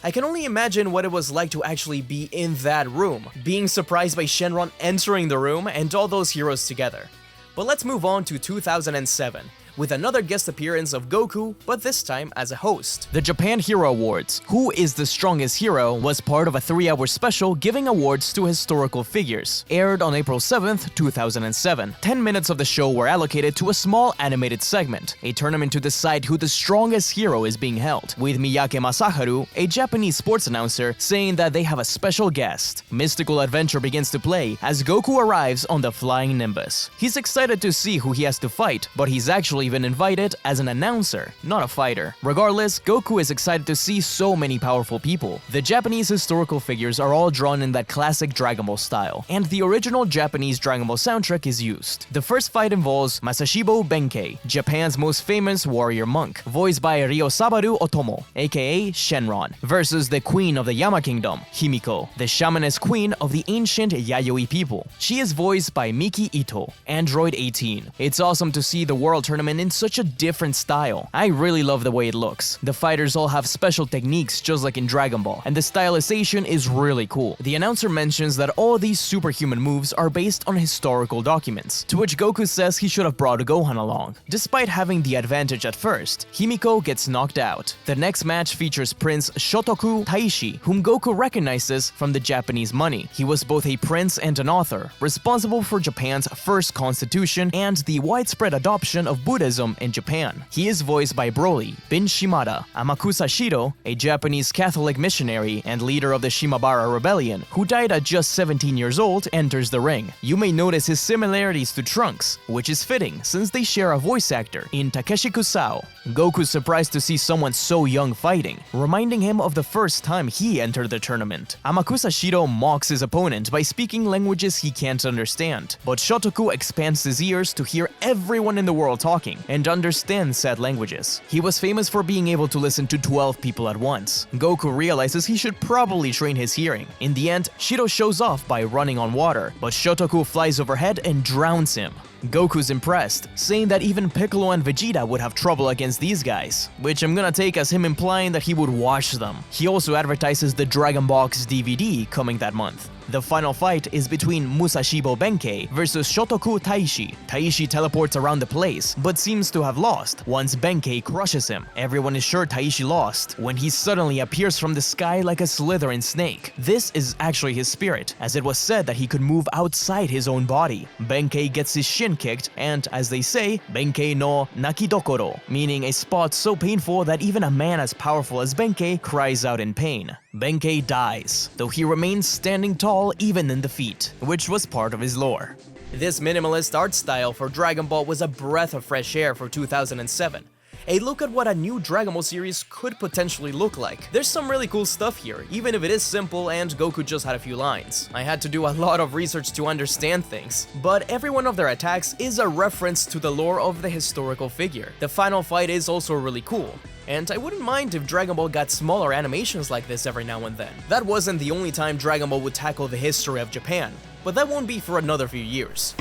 I can only imagine what it was like to actually be in that room, being surprised by Shenron entering the room and all those heroes together. But let's move on to 2007. With another guest appearance of Goku, but this time as a host. The Japan Hero Awards, Who is the Strongest Hero, was part of a 3-hour special giving awards to historical figures. Aired on April 7th, 2007. 10 minutes of the show were allocated to a small animated segment, a tournament to decide who the strongest hero is being held, with Miyake Masaharu, a Japanese sports announcer, saying that they have a special guest. Mystical adventure begins to play as Goku arrives on the flying Nimbus. He's excited to see who he has to fight, but he's actually actually been invited as an announcer, not a fighter. Regardless, Goku is excited to see so many powerful people. The Japanese historical figures are all drawn in that classic Dragon Ball style, and the original Japanese Dragon Ball soundtrack is used. The first fight involves Masashibo Benkei, Japan's most famous warrior monk, voiced by Ryosabaru Otomo, aka Shenron, versus the queen of the Yama Kingdom, Himiko, the shamaness queen of the ancient Yayoi people. She is voiced by Miki Ito, Android 18. It's awesome to see the World Tournament in such a different style. I really love the way it looks. The fighters all have special techniques just like in Dragon Ball, and the stylization is really cool. The announcer mentions that all these superhuman moves are based on historical documents, to which Goku says he should have brought Gohan along. Despite having the advantage at first, Himiko gets knocked out. The next match features Prince Shotoku Taishi, whom Goku recognizes from the Japanese money. He was both a prince and an author, responsible for Japan's first constitution and the widespread adoption of Buddhism in Japan. He is voiced by Broly, Bin Shimada. Amakusa Shido, a Japanese Catholic missionary and leader of the Shimabara Rebellion, who died at just 17 years old, enters the ring. You may notice his similarities to Trunks, which is fitting since they share a voice actor in Takeshi Kusao. Goku's surprised to see someone so young fighting, reminding him of the first time he entered the tournament. Amakusa Shido mocks his opponent by speaking languages he can't understand, but Shotoku expands his ears to hear everyone in the world talking and understand said languages. He was famous for being able to listen to 12 people at once. Goku realizes he should probably train his hearing. In the end, Shido shows off by running on water, but Shotoku flies overhead and drowns him. Goku's impressed, saying that even Piccolo and Vegeta would have trouble against these guys, which I'm gonna take as him implying that he would wash them. He also advertises the Dragon Box DVD coming that month. The final fight is between Musashibo Benkei versus Shotoku Taishi. Taishi teleports around the place, but seems to have lost once Benkei crushes him. Everyone is sure Taishi lost, when he suddenly appears from the sky like a slithering snake. This is actually his spirit, as it was said that he could move outside his own body. Benkei gets his shin kicked, and as they say, Benkei no Nakidokoro, meaning a spot so painful that even a man as powerful as Benkei cries out in pain. Benkei dies, though he remains standing tall even in defeat, which was part of his lore. This minimalist art style for Dragon Ball was a breath of fresh air for 2007. A look at what a new Dragon Ball series could potentially look like. There's some really cool stuff here, even if it is simple and Goku just had a few lines. I had to do a lot of research to understand things, but every one of their attacks is a reference to the lore of the historical figure. The final fight is also really cool, and I wouldn't mind if Dragon Ball got smaller animations like this every now and then. That wasn't the only time Dragon Ball would tackle the history of Japan, but that won't be for another few years.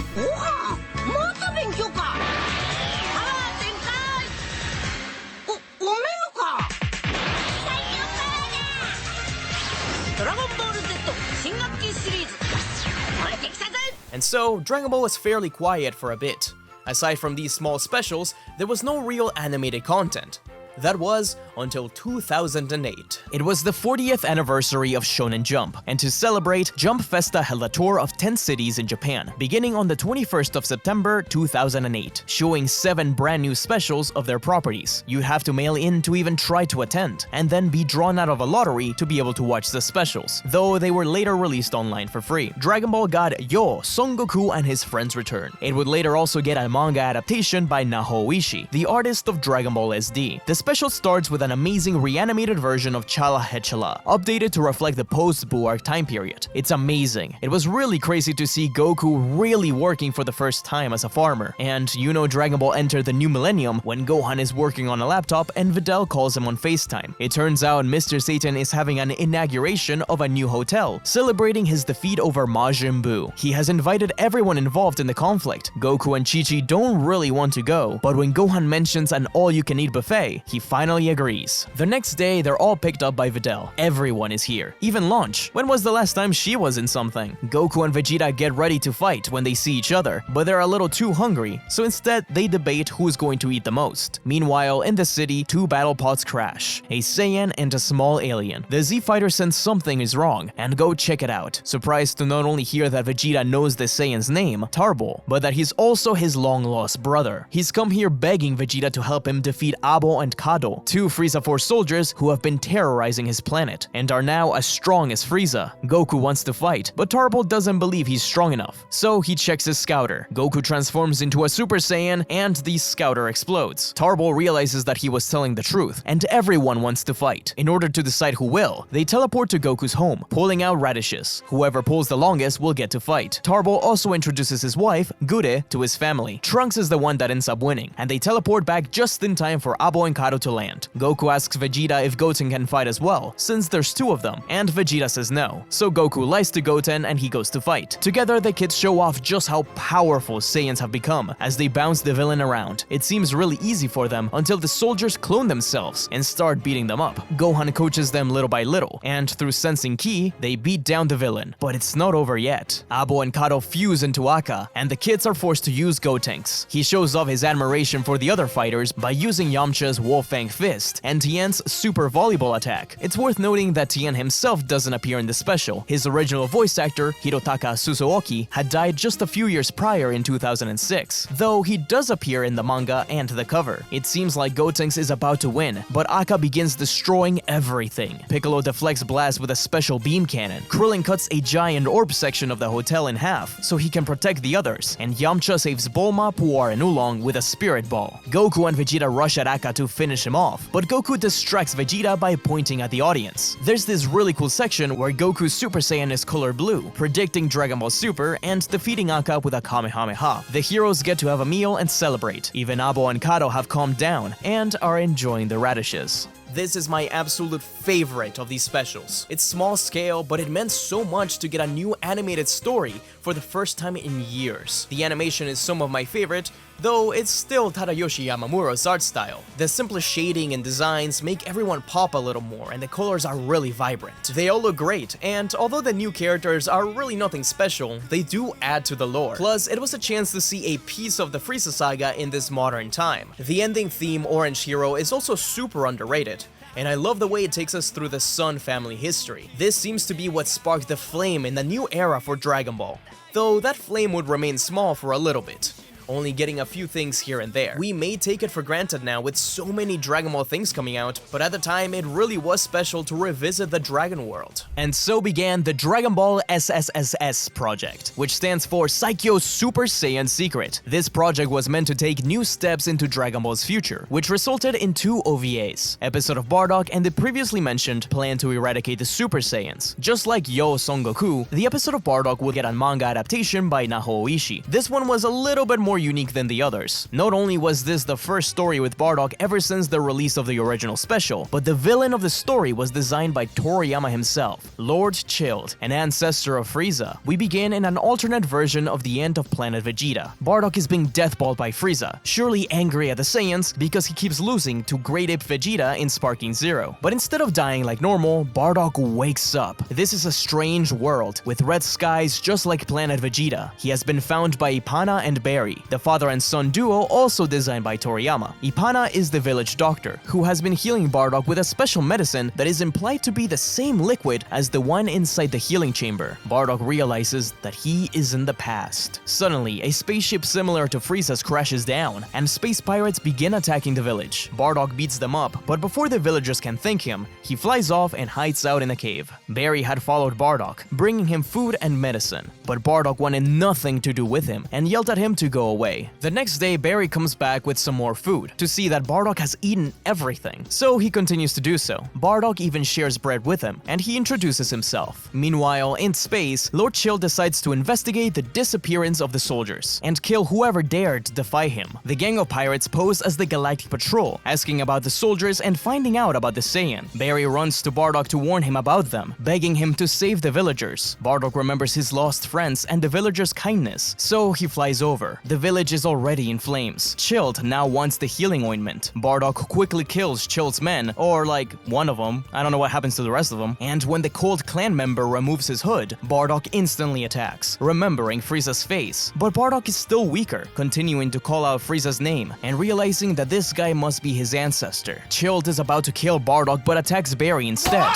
And so, Dragon Ball was fairly quiet for a bit. Aside from these small specials, there was no real animated content. That was until 2008. It was the 40th anniversary of Shonen Jump, and to celebrate, Jump Festa held a tour of 10 cities in Japan, beginning on the 21st of September 2008, showing 7 brand new specials of their properties. You'd have to mail in to even try to attend, and then be drawn out of a lottery to be able to watch the specials, though they were later released online for free. Dragon Ball got Yo! Son Goku and His Friends Return. It would later also get a manga adaptation by Naho Ishii, the artist of Dragon Ball SD. The special starts with an amazing reanimated version of Chala Hechala, updated to reflect the post-Buu arc time period. It's amazing. It was really crazy to see Goku really working for the first time as a farmer. And you know Dragon Ball entered the new millennium when Gohan is working on a laptop and Videl calls him on FaceTime. It turns out Mr. Satan is having an inauguration of a new hotel, celebrating his defeat over Majin Buu. He has invited everyone involved in the conflict. Goku and Chi-Chi don't really want to go, but when Gohan mentions an all-you-can-eat buffet, he finally agrees. The next day, they're all picked up by Videl. Everyone is here. Even Launch. When was the last time she was in something? Goku and Vegeta get ready to fight when they see each other, but they're a little too hungry, so instead they debate who's going to eat the most. Meanwhile, in the city, 2 battle pods crash. A Saiyan and a small alien. The Z-Fighter sense something is wrong, and go check it out. Surprised to not only hear that Vegeta knows the Saiyan's name, Tarble, but that he's also his long-lost brother. He's come here begging Vegeta to help him defeat Abo and Kado, two Frieza Force soldiers who have been terrorizing his planet and are now as strong as Frieza. Goku wants to fight, but Tarble doesn't believe he's strong enough, so he checks his scouter. Goku transforms into a Super Saiyan and the scouter explodes. Tarble realizes that he was telling the truth, and everyone wants to fight. In order to decide who will, they teleport to Goku's home, pulling out radishes. Whoever pulls the longest will get to fight. Tarble also introduces his wife, Gure, to his family. Trunks is the one that ends up winning, and they teleport back just in time for Abo and Kado to land. Goku asks Vegeta if Goten can fight as well, since there's two of them, and Vegeta says no. So Goku lies to Goten and he goes to fight. Together, the kids show off just how powerful Saiyans have become as they bounce the villain around. It seems really easy for them until the soldiers clone themselves and start beating them up. Gohan coaches them little by little, and through sensing ki, they beat down the villain. But it's not over yet. Abo and Kado fuse into Aka, and the kids are forced to use Gotenks. He shows off his admiration for the other fighters by using Yamcha's Wolfang Fist and Tien's Super Volleyball attack. It's worth noting that Tien himself doesn't appear in the special. His original voice actor, Hirotaka Susooki, had died just a few years prior in 2006, though he does appear in the manga and the cover. It seems like Gotenks is about to win, but Aka begins destroying everything. Piccolo deflects blasts with a special beam cannon. Krillin cuts a giant orb section of the hotel in half so he can protect the others, and Yamcha saves Bulma, Puar, and Oolong with a spirit ball. Goku and Vegeta rush at Aka to finish him off, but Goku distracts Vegeta by pointing at the audience. There's this really cool section where Goku's Super Saiyan is color blue, predicting Dragon Ball Super and defeating Aka with a Kamehameha. The heroes get to have a meal and celebrate. Even Abo and Kado have calmed down and are enjoying the radishes. This is my absolute favorite of these specials. It's small scale, but it meant so much to get a new animated story for the first time in years. The animation is some of my favorite, though it's still Tadayoshi Yamamuro's art style. The simple shading and designs make everyone pop a little more, and the colors are really vibrant. They all look great, and although the new characters are really nothing special, they do add to the lore. Plus, it was a chance to see a piece of the Frieza saga in this modern time. The ending theme, Orange Hero, is also super underrated, and I love the way it takes us through the Sun family history. This seems to be what sparked the flame in the new era for Dragon Ball, though that flame would remain small for a little bit, only getting a few things here and there. We may take it for granted now with so many Dragon Ball things coming out, but at the time it really was special to revisit the Dragon World. And so began the Dragon Ball SSSS project, which stands for Saikyo Super Saiyan Secret. This project was meant to take new steps into Dragon Ball's future, which resulted in two OVAs, episode of Bardock and the previously mentioned plan to eradicate the Super Saiyans. Just like Yo Son Goku, the episode of Bardock would get a manga adaptation by Naho Oishi. This one was a little bit more unique than the others. Not only was this the first story with Bardock ever since the release of the original special, but the villain of the story was designed by Toriyama himself, Lord Chilled, an ancestor of Frieza. We begin in an alternate version of the end of Planet Vegeta. Bardock is being deathballed by Frieza, surely angry at the Saiyans because he keeps losing to Great Ape Vegeta in Sparking Zero. But instead of dying like normal, Bardock wakes up. This is a strange world, with red skies just like Planet Vegeta. He has been found by Ipana and Barry, the father and son duo also designed by Toriyama. Ipana is the village doctor, who has been healing Bardock with a special medicine that is implied to be the same liquid as the one inside the healing chamber. Bardock realizes that he is in the past. Suddenly, a spaceship similar to Frieza's crashes down, and space pirates begin attacking the village. Bardock beats them up, but before the villagers can thank him, he flies off and hides out in a cave. Barry had followed Bardock, bringing him food and medicine, but Bardock wanted nothing to do with him and yelled at him to go away. The next day, Barry comes back with some more food to see that Bardock has eaten everything, so he continues to do so. Bardock even shares bread with him, and he introduces himself. Meanwhile, in space, Lord Chill decides to investigate the disappearance of the soldiers and kill whoever dared defy him. The gang of pirates pose as the Galactic Patrol, asking about the soldiers and finding out about the Saiyan. Barry runs to Bardock to warn him about them, begging him to save the villagers. Bardock remembers his lost friends and the villagers' kindness, so he flies over. The village is already in flames. Chilled now wants the healing ointment. Bardock quickly kills Chilled's men, or like one of them, I don't know what happens to the rest of them, and when the Cold Clan member removes his hood, Bardock instantly attacks, remembering Frieza's face. But Bardock is still weaker, continuing to call out Frieza's name, and realizing that this guy must be his ancestor. Chilled is about to kill Bardock but attacks Barry instead.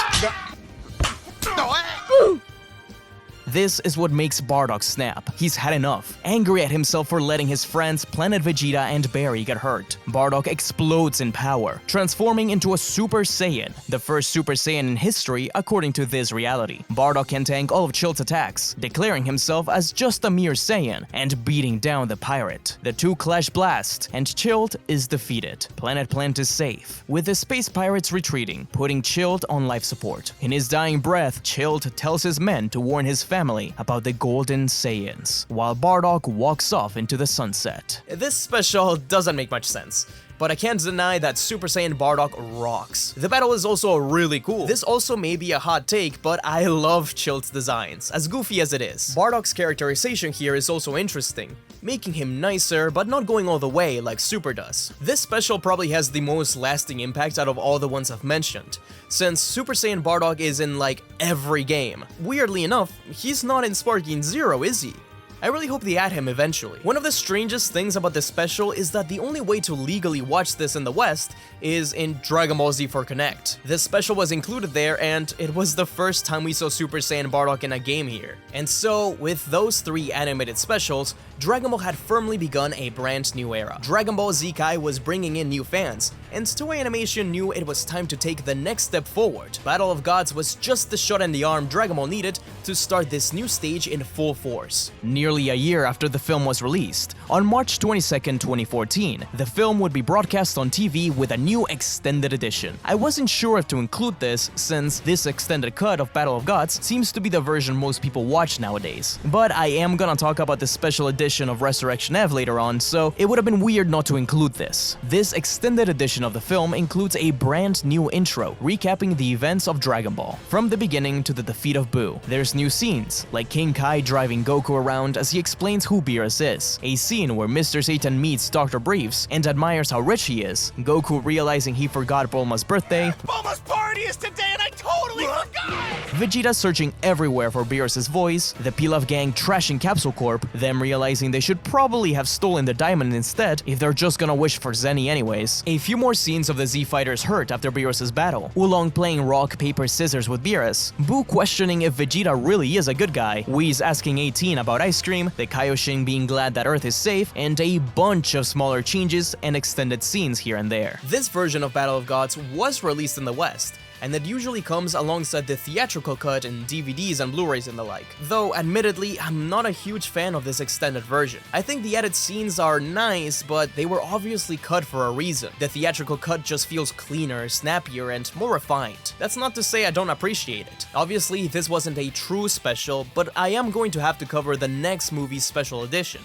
This is what makes Bardock snap. He's had enough, angry at himself for letting his friends Planet Vegeta and Barry get hurt. Bardock explodes in power, transforming into a Super Saiyan, the first Super Saiyan in history according to this reality. Bardock can tank all of Chill's attacks, declaring himself as just a mere Saiyan and beating down the pirate. The two clash blast, and Chilled is defeated. Planet Plant is safe, with the space pirates retreating, putting Chilled on life support. In his dying breath, Chilled tells his men to warn his family about the Golden Saiyans, while Bardock walks off into the sunset. This special doesn't make much sense, but I can't deny that Super Saiyan Bardock rocks. The battle is also really cool. This also may be a hot take, but I love Chill's designs, as goofy as it is. Bardock's characterization here is also interesting, making him nicer, but not going all the way like Super does. This special probably has the most lasting impact out of all the ones I've mentioned, since Super Saiyan Bardock is in like every game. Weirdly enough, he's not in Sparking Zero, is he? I really hope they add him eventually. One of the strangest things about this special is that the only way to legally watch this in the West is in Dragon Ball Z for Connect. This special was included there, and it was the first time we saw Super Saiyan Bardock in a game here. And so, with those 3 animated specials, Dragon Ball had firmly begun a brand new era. Dragon Ball Z Kai was bringing in new fans, and Toei Animation knew it was time to take the next step forward. Battle of Gods was just the shot in the arm Dragon Ball needed to start this new stage in full force. Nearly a year after the film was released, on March 22nd, 2014, the film would be broadcast on TV with a new extended edition. I wasn't sure if to include this, since this extended cut of Battle of Gods seems to be the version most people watch nowadays. But I am gonna talk about the special edition of Resurrection F later on, so it would have been weird not to include this. This extended edition of the film includes a brand new intro, recapping the events of Dragon Ball, from the beginning to the defeat of Buu. There's new scenes, like King Kai driving Goku around as he explains who Beerus is, a scene where Mr. Satan meets Dr. Briefs and admires how rich he is, Goku realizing he forgot Bulma's birthday, Bulma's party is today and I totally forgot! Vegeta searching everywhere for Beerus' voice, the Pilaf gang trashing Capsule Corp, them realizing they should probably have stolen the diamond instead if they're just gonna wish for Zenny anyways, a few more scenes of the Z Fighters hurt after Beerus' battle, Oolong playing rock, paper, scissors with Beerus, Buu questioning if Vegeta really is a good guy, Whis asking 18 about ice cream, the Kaioshin being glad that Earth is safe, and a bunch of smaller changes and extended scenes here and there. This version of Battle of Gods was released in the West, and that usually comes alongside the theatrical cut in DVDs and Blu-rays and the like. Though, admittedly, I'm not a huge fan of this extended version. I think the added scenes are nice, but they were obviously cut for a reason. The theatrical cut just feels cleaner, snappier, and more refined. That's not to say I don't appreciate it. Obviously, this wasn't a true special, but I am going to have to cover the next movie's special edition,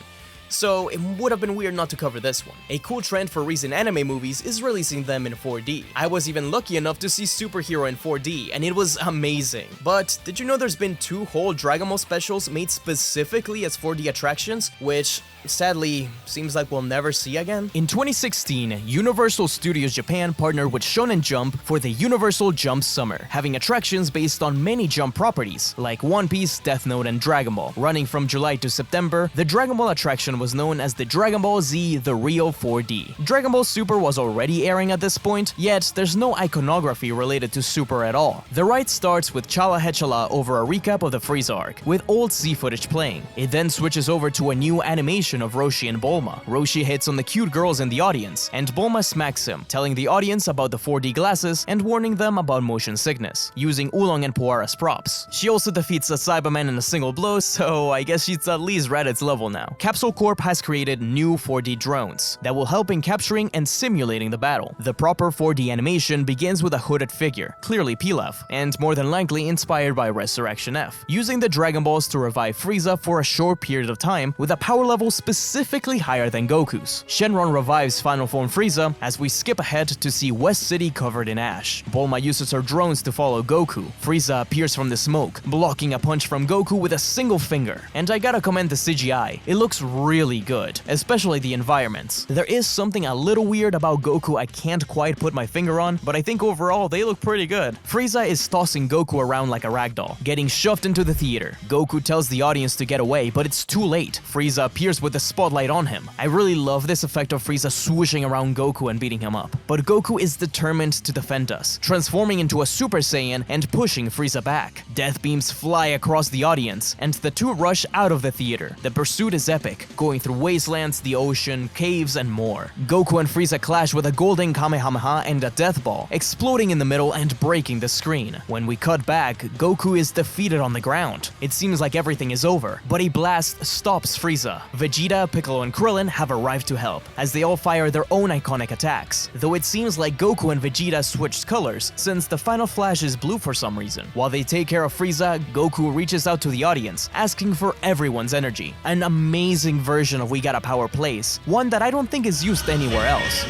so it would have been weird not to cover this one. A cool trend for recent anime movies is releasing them in 4D. I was even lucky enough to see Superhero in 4D, and it was amazing. But did you know there's been 2 whole Dragon Ball specials made specifically as 4D attractions, which sadly seems like we'll never see again? In 2016, Universal Studios Japan partnered with Shonen Jump for the Universal Jump Summer, having attractions based on many Jump properties, like One Piece, Death Note, and Dragon Ball. Running from July to September, the Dragon Ball attraction was known as the Dragon Ball Z The Real 4D. Dragon Ball Super was already airing at this point, yet there's no iconography related to Super at all. The ride starts with Chala Hechala over a recap of the Frieza arc, with old Z footage playing. It then switches over to a new animation of Roshi and Bulma. Roshi hits on the cute girls in the audience, and Bulma smacks him, telling the audience about the 4D glasses and warning them about motion sickness, using Oolong and Puar as props. She also defeats a Cyberman in a single blow, so I guess she's at least Reddit's level now. Capsule Corp has created new 4D drones that will help in capturing and simulating the battle. The proper 4D animation begins with a hooded figure, clearly Pilaf, and more than likely inspired by Resurrection F, using the Dragon Balls to revive Frieza for a short period of time with a power level specifically higher than Goku's. Shenron revives Final Form Frieza as we skip ahead to see West City covered in ash. Bulma uses her drones to follow Goku. Frieza appears from the smoke, blocking a punch from Goku with a single finger. And I gotta commend the CGI. It looks really really good, especially the environments. There is something a little weird about Goku I can't quite put my finger on, but I think overall they look pretty good. Frieza is tossing Goku around like a ragdoll, getting shoved into the theater. Goku tells the audience to get away, but it's too late. Frieza appears with the spotlight on him. I really love this effect of Frieza swooshing around Goku and beating him up. But Goku is determined to defend us, transforming into a Super Saiyan and pushing Frieza back. Death beams fly across the audience, and the two rush out of the theater. The pursuit is epic, going through wastelands, the ocean, caves, and more. Goku and Frieza clash with a golden Kamehameha and a death ball, exploding in the middle and breaking the screen. When we cut back, Goku is defeated on the ground. It seems like everything is over, but a blast stops Frieza. Vegeta, Piccolo, and Krillin have arrived to help, as they all fire their own iconic attacks, though it seems like Goku and Vegeta switched colors, since the final flash is blue for some reason. While they take care of Frieza, Goku reaches out to the audience, asking for everyone's energy. An amazing version of We Got a Power Place, one that I don't think is used anywhere else.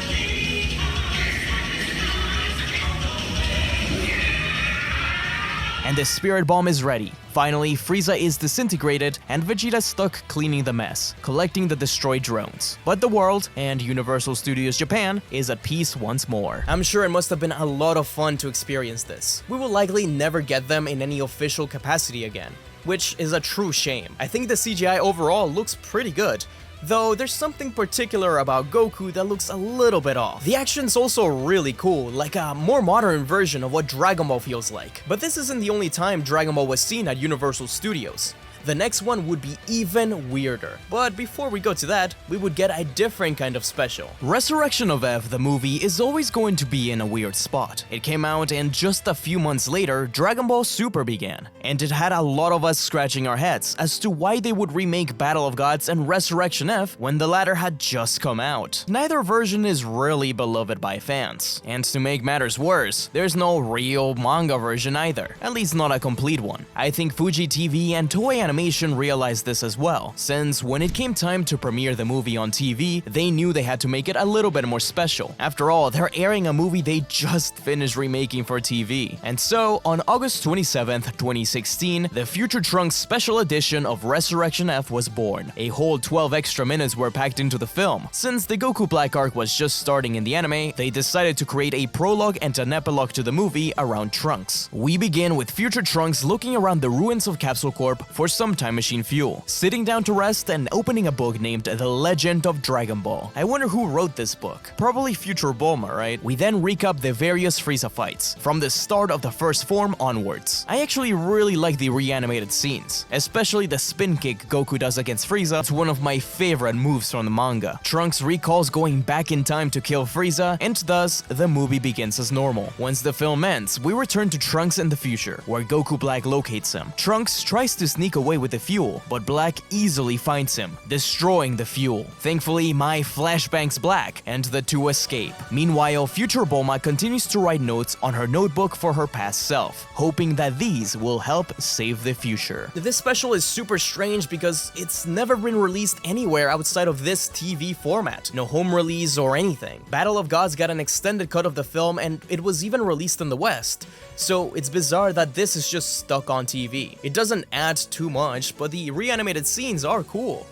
And the Spirit Bomb is ready. Finally, Frieza is disintegrated and Vegeta stuck cleaning the mess, collecting the destroyed drones. But the world, and Universal Studios Japan, is at peace once more. I'm sure it must have been a lot of fun to experience this. We will likely never get them in any official capacity again, which is a true shame. I think the CGI overall looks pretty good, though there's something particular about Goku that looks a little bit off. The action's also really cool, like a more modern version of what Dragon Ball feels like. But this isn't the only time Dragon Ball was seen at Universal Studios. The next one would be even weirder. But before we go to that, we would get a different kind of special. Resurrection of F, the movie, is always going to be in a weird spot. It came out and just a few months later, Dragon Ball Super began. And it had a lot of us scratching our heads as to why they would remake Battle of Gods and Resurrection F when the latter had just come out. Neither version is really beloved by fans. And to make matters worse, there's no real manga version either, at least not a complete one. I think Fuji TV and Toei Animation realized this as well, since when it came time to premiere the movie on TV, they knew they had to make it a little bit more special. After all, they're airing a movie they just finished remaking for TV. And so, on August 27th, 2016, the Future Trunks special edition of Resurrection F was born. A whole 12 extra minutes were packed into the film. Since the Goku Black arc was just starting in the anime, they decided to create a prologue and an epilogue to the movie around Trunks. We begin with Future Trunks looking around the ruins of Capsule Corp for some time machine fuel, sitting down to rest and opening a book named The Legend of Dragon Ball. I wonder who wrote this book. Probably future Bulma, right? We then recap the various Frieza fights, from the start of the first form onwards. I actually really like the reanimated scenes, especially the spin kick Goku does against Frieza. It's one of my favorite moves from the manga. Trunks recalls going back in time to kill Frieza, and thus, the movie begins as normal. Once the film ends, we return to Trunks in the future, where Goku Black locates him. Trunks tries to sneak away with the fuel, but Black easily finds him, destroying the fuel. Thankfully, Mai flashbangs Black, and the two escape. Meanwhile, future Bulma continues to write notes on her notebook for her past self, hoping that these will help save the future. This special is super strange because it's never been released anywhere outside of this TV format. No home release or anything. Battle of Gods got an extended cut of the film, and it was even released in the West. So it's bizarre that this is just stuck on TV. It doesn't add too much, but the reanimated scenes are cool.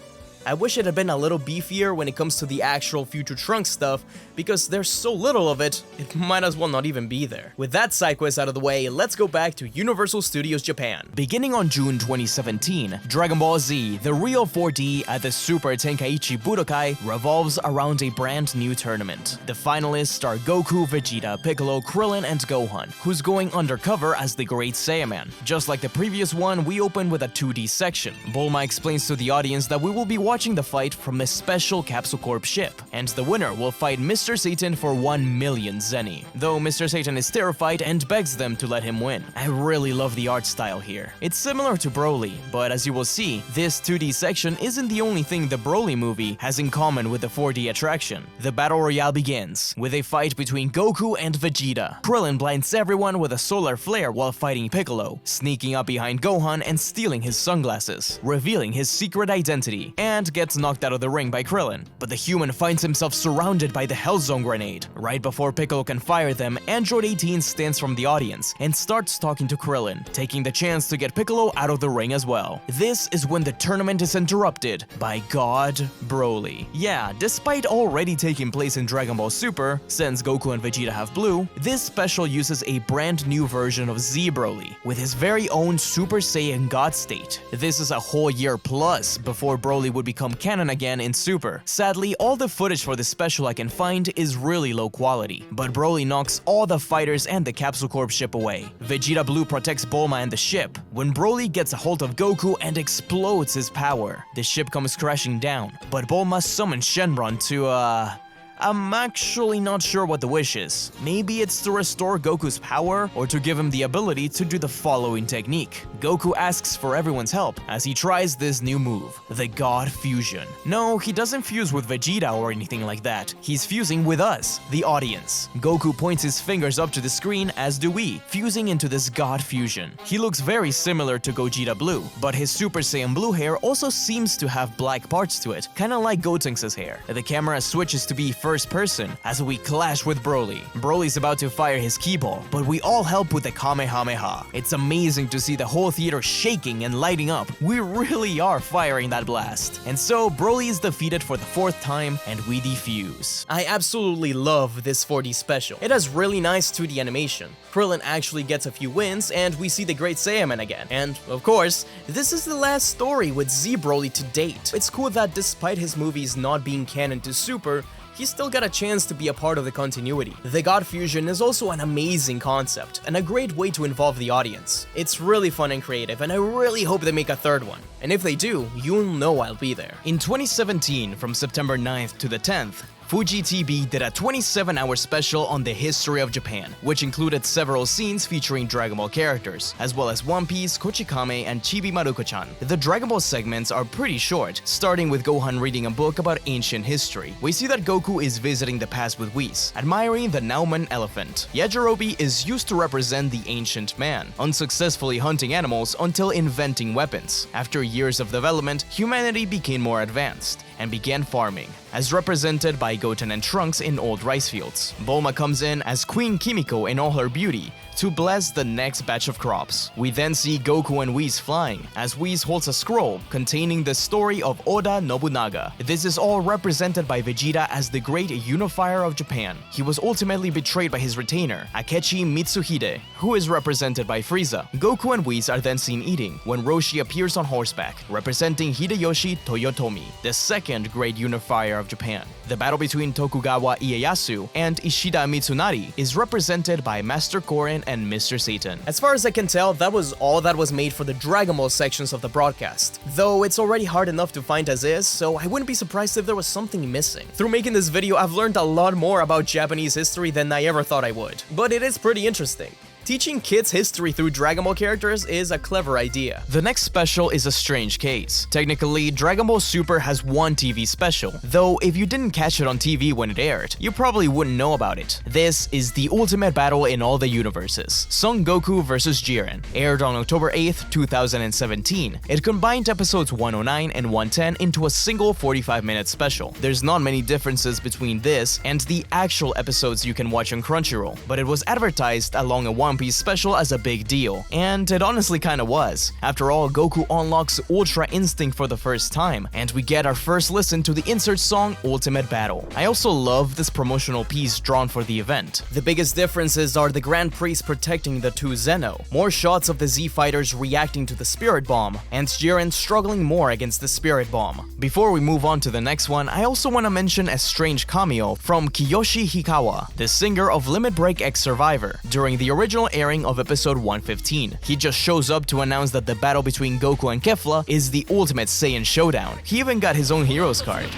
I wish it had been a little beefier when it comes to the actual Future Trunks stuff, because there's so little of it, it might as well not even be there. With that side quest out of the way, let's go back to Universal Studios Japan. Beginning on June 2017, Dragon Ball Z, the real 4D at the Super Tenkaichi Budokai, revolves around a brand new tournament. The finalists are Goku, Vegeta, Piccolo, Krillin, and Gohan, who's going undercover as the Great Saiyaman. Just like the previous one, we open with a 2D section. Bulma explains to the audience that we will be watching the fight from a special Capsule Corp ship, and the winner will fight Mr. Satan for 1 million Zenny, though Mr. Satan is terrified and begs them to let him win. I really love the art style here. It's similar to Broly, but as you will see, this 2D section isn't the only thing the Broly movie has in common with the 4D attraction. The battle royale begins, with a fight between Goku and Vegeta. Krillin blinds everyone with a solar flare while fighting Piccolo, sneaking up behind Gohan and stealing his sunglasses, revealing his secret identity, and Grant gets knocked out of the ring by Krillin, but the human finds himself surrounded by the Hellzone grenade. Right before Piccolo can fire them, Android 18 stands from the audience and starts talking to Krillin, taking the chance to get Piccolo out of the ring as well. This is when the tournament is interrupted by God Broly. Yeah, despite already taking place in Dragon Ball Super, since Goku and Vegeta have blue, this special uses a brand new version of Z Broly, with his very own Super Saiyan God state. This is a whole year plus before Broly would become canon again in Super. Sadly, all the footage for this special I can find is really low quality, but Broly knocks all the fighters and the Capsule Corp ship away. Vegeta Blue protects Bulma and the ship. When Broly gets a hold of Goku and explodes his power, the ship comes crashing down, but Bulma summons Shenron to, I'm actually not sure what the wish is. Maybe it's to restore Goku's power, or to give him the ability to do the following technique. Goku asks for everyone's help as he tries this new move, the God Fusion. No, he doesn't fuse with Vegeta or anything like that. He's fusing with us, the audience. Goku points his fingers up to the screen, as do we, fusing into this God Fusion. He looks very similar to Gogeta Blue, but his Super Saiyan Blue hair also seems to have black parts to it, kinda like Gotenks' hair. The camera switches to be first person as we clash with Broly. Broly's about to fire his ki ball, but we all help with the Kamehameha. It's amazing to see the whole theater shaking and lighting up. We really are firing that blast. And so Broly is defeated for the 4th time and we defuse. I absolutely love this 4D special. It has really nice 2D animation. Krillin actually gets a few wins and we see the Great Saiyaman again. And of course, this is the last story with Z Broly to date. It's cool that despite his movies not being canon to Super, he still got a chance to be a part of the continuity. The God Fusion is also an amazing concept, and a great way to involve the audience. It's really fun and creative, and I really hope they make a 3rd one. And if they do, you'll know I'll be there. In 2017, from September 9th to the 10th, Fuji TV did a 27-hour special on the history of Japan, which included several scenes featuring Dragon Ball characters, as well as One Piece, Kochikame, and Chibi Maruko-chan. The Dragon Ball segments are pretty short, starting with Gohan reading a book about ancient history. We see that Goku is visiting the past with Whis, admiring the Nauman elephant. Yajirobe is used to represent the ancient man, unsuccessfully hunting animals until inventing weapons. After years of development, humanity became more advanced and began farming, as represented by Goten and Trunks in old rice fields. Bulma comes in as Queen Kimiko in all her beauty to bless the next batch of crops. We then see Goku and Whis flying, as Whis holds a scroll containing the story of Oda Nobunaga. This is all represented by Vegeta as the great unifier of Japan. He was ultimately betrayed by his retainer, Akechi Mitsuhide, who is represented by Frieza. Goku and Whis are then seen eating when Roshi appears on horseback, representing Hideyoshi Toyotomi, the second great unifier of Japan. The battle between Tokugawa Ieyasu and Ishida Mitsunari is represented by Master Korin and Mr. Satan. As far as I can tell, that was all that was made for the Dragon Ball sections of the broadcast. Though it's already hard enough to find as is, so I wouldn't be surprised if there was something missing. Through making this video, I've learned a lot more about Japanese history than I ever thought I would. But it is pretty interesting. Teaching kids history through Dragon Ball characters is a clever idea. The next special is a strange case. Technically, Dragon Ball Super has one TV special, though if you didn't catch it on TV when it aired, you probably wouldn't know about it. This is the ultimate battle in all the universes, Son Goku vs Jiren. Aired on October 8th, 2017, it combined episodes 109 and 110 into a single 45-minute special. There's not many differences between this and the actual episodes you can watch on Crunchyroll, but it was advertised along a One Piece special as a big deal, and it honestly kinda was. After all, Goku unlocks Ultra Instinct for the first time, and we get our first listen to the insert song Ultimate Battle. I also love this promotional piece drawn for the event. The biggest differences are the Grand Priest protecting the two Zeno, more shots of the Z fighters reacting to the Spirit Bomb, and Jiren struggling more against the Spirit Bomb. Before we move on to the next one, I also want to mention a strange cameo from Kiyoshi Hikawa, the singer of Limit Break X Survivor, during the original airing of episode 115. He just shows up to announce that the battle between Goku and Kefla is the ultimate Saiyan showdown. He even got his own heroes card.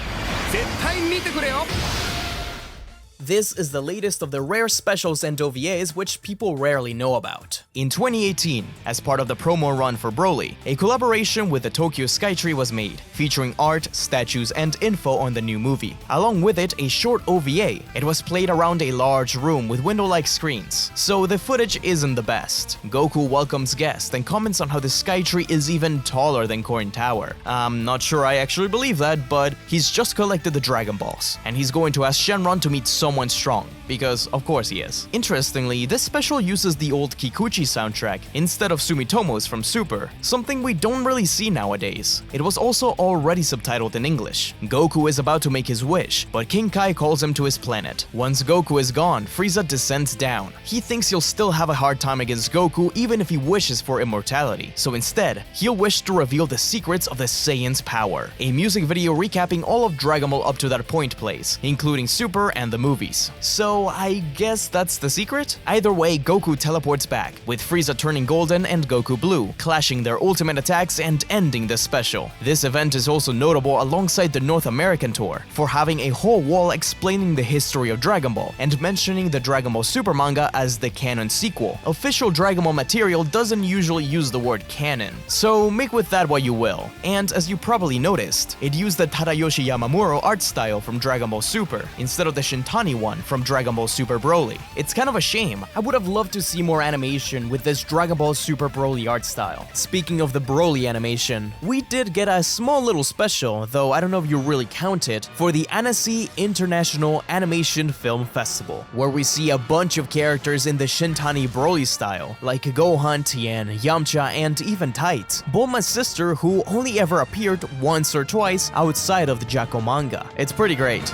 This is the latest of the rare specials and OVAs which people rarely know about. In 2018, as part of the promo run for Broly, a collaboration with the Tokyo Skytree was made, featuring art, statues, and info on the new movie. Along with it, a short OVA. It was played around a large room with window-like screens, so the footage isn't the best. Goku welcomes guests and comments on how the Skytree is even taller than Corn Tower. I'm not sure I actually believe that, but he's just collected the Dragon Balls, and he's going to ask Shenron to meet someone strong, because of course he is. Interestingly, this special uses the old Kikuchi soundtrack instead of Sumitomo's from Super, something we don't really see nowadays. It was also already subtitled in English. Goku is about to make his wish, but King Kai calls him to his planet. Once Goku is gone, Frieza descends down. He thinks he'll still have a hard time against Goku even if he wishes for immortality, so instead, he'll wish to reveal the secrets of the Saiyans' power. A music video recapping all of Dragon Ball up to that point plays, including Super and the movies. So I guess that's the secret? Either way, Goku teleports back, with Frieza turning golden and Goku blue, clashing their ultimate attacks and ending the special. This event is also notable alongside the North American tour, for having a whole wall explaining the history of Dragon Ball, and mentioning the Dragon Ball Super manga as the canon sequel. Official Dragon Ball material doesn't usually use the word canon, so make with that what you will. And as you probably noticed, it used the Tadayoshi Yamamuro art style from Dragon Ball Super, instead of the Shintani one from Dragon Ball Super Broly. It's kind of a shame. I would have loved to see more animation with this Dragon Ball Super Broly art style. Speaking of the Broly animation, we did get a small little special, though I don't know if you really count it, for the Annecy International Animation Film Festival, where we see a bunch of characters in the Shintani Broly style, like Gohan, Tien, Yamcha, and even Tight, Bulma's sister who only ever appeared once or twice outside of the Jakko manga. It's pretty great.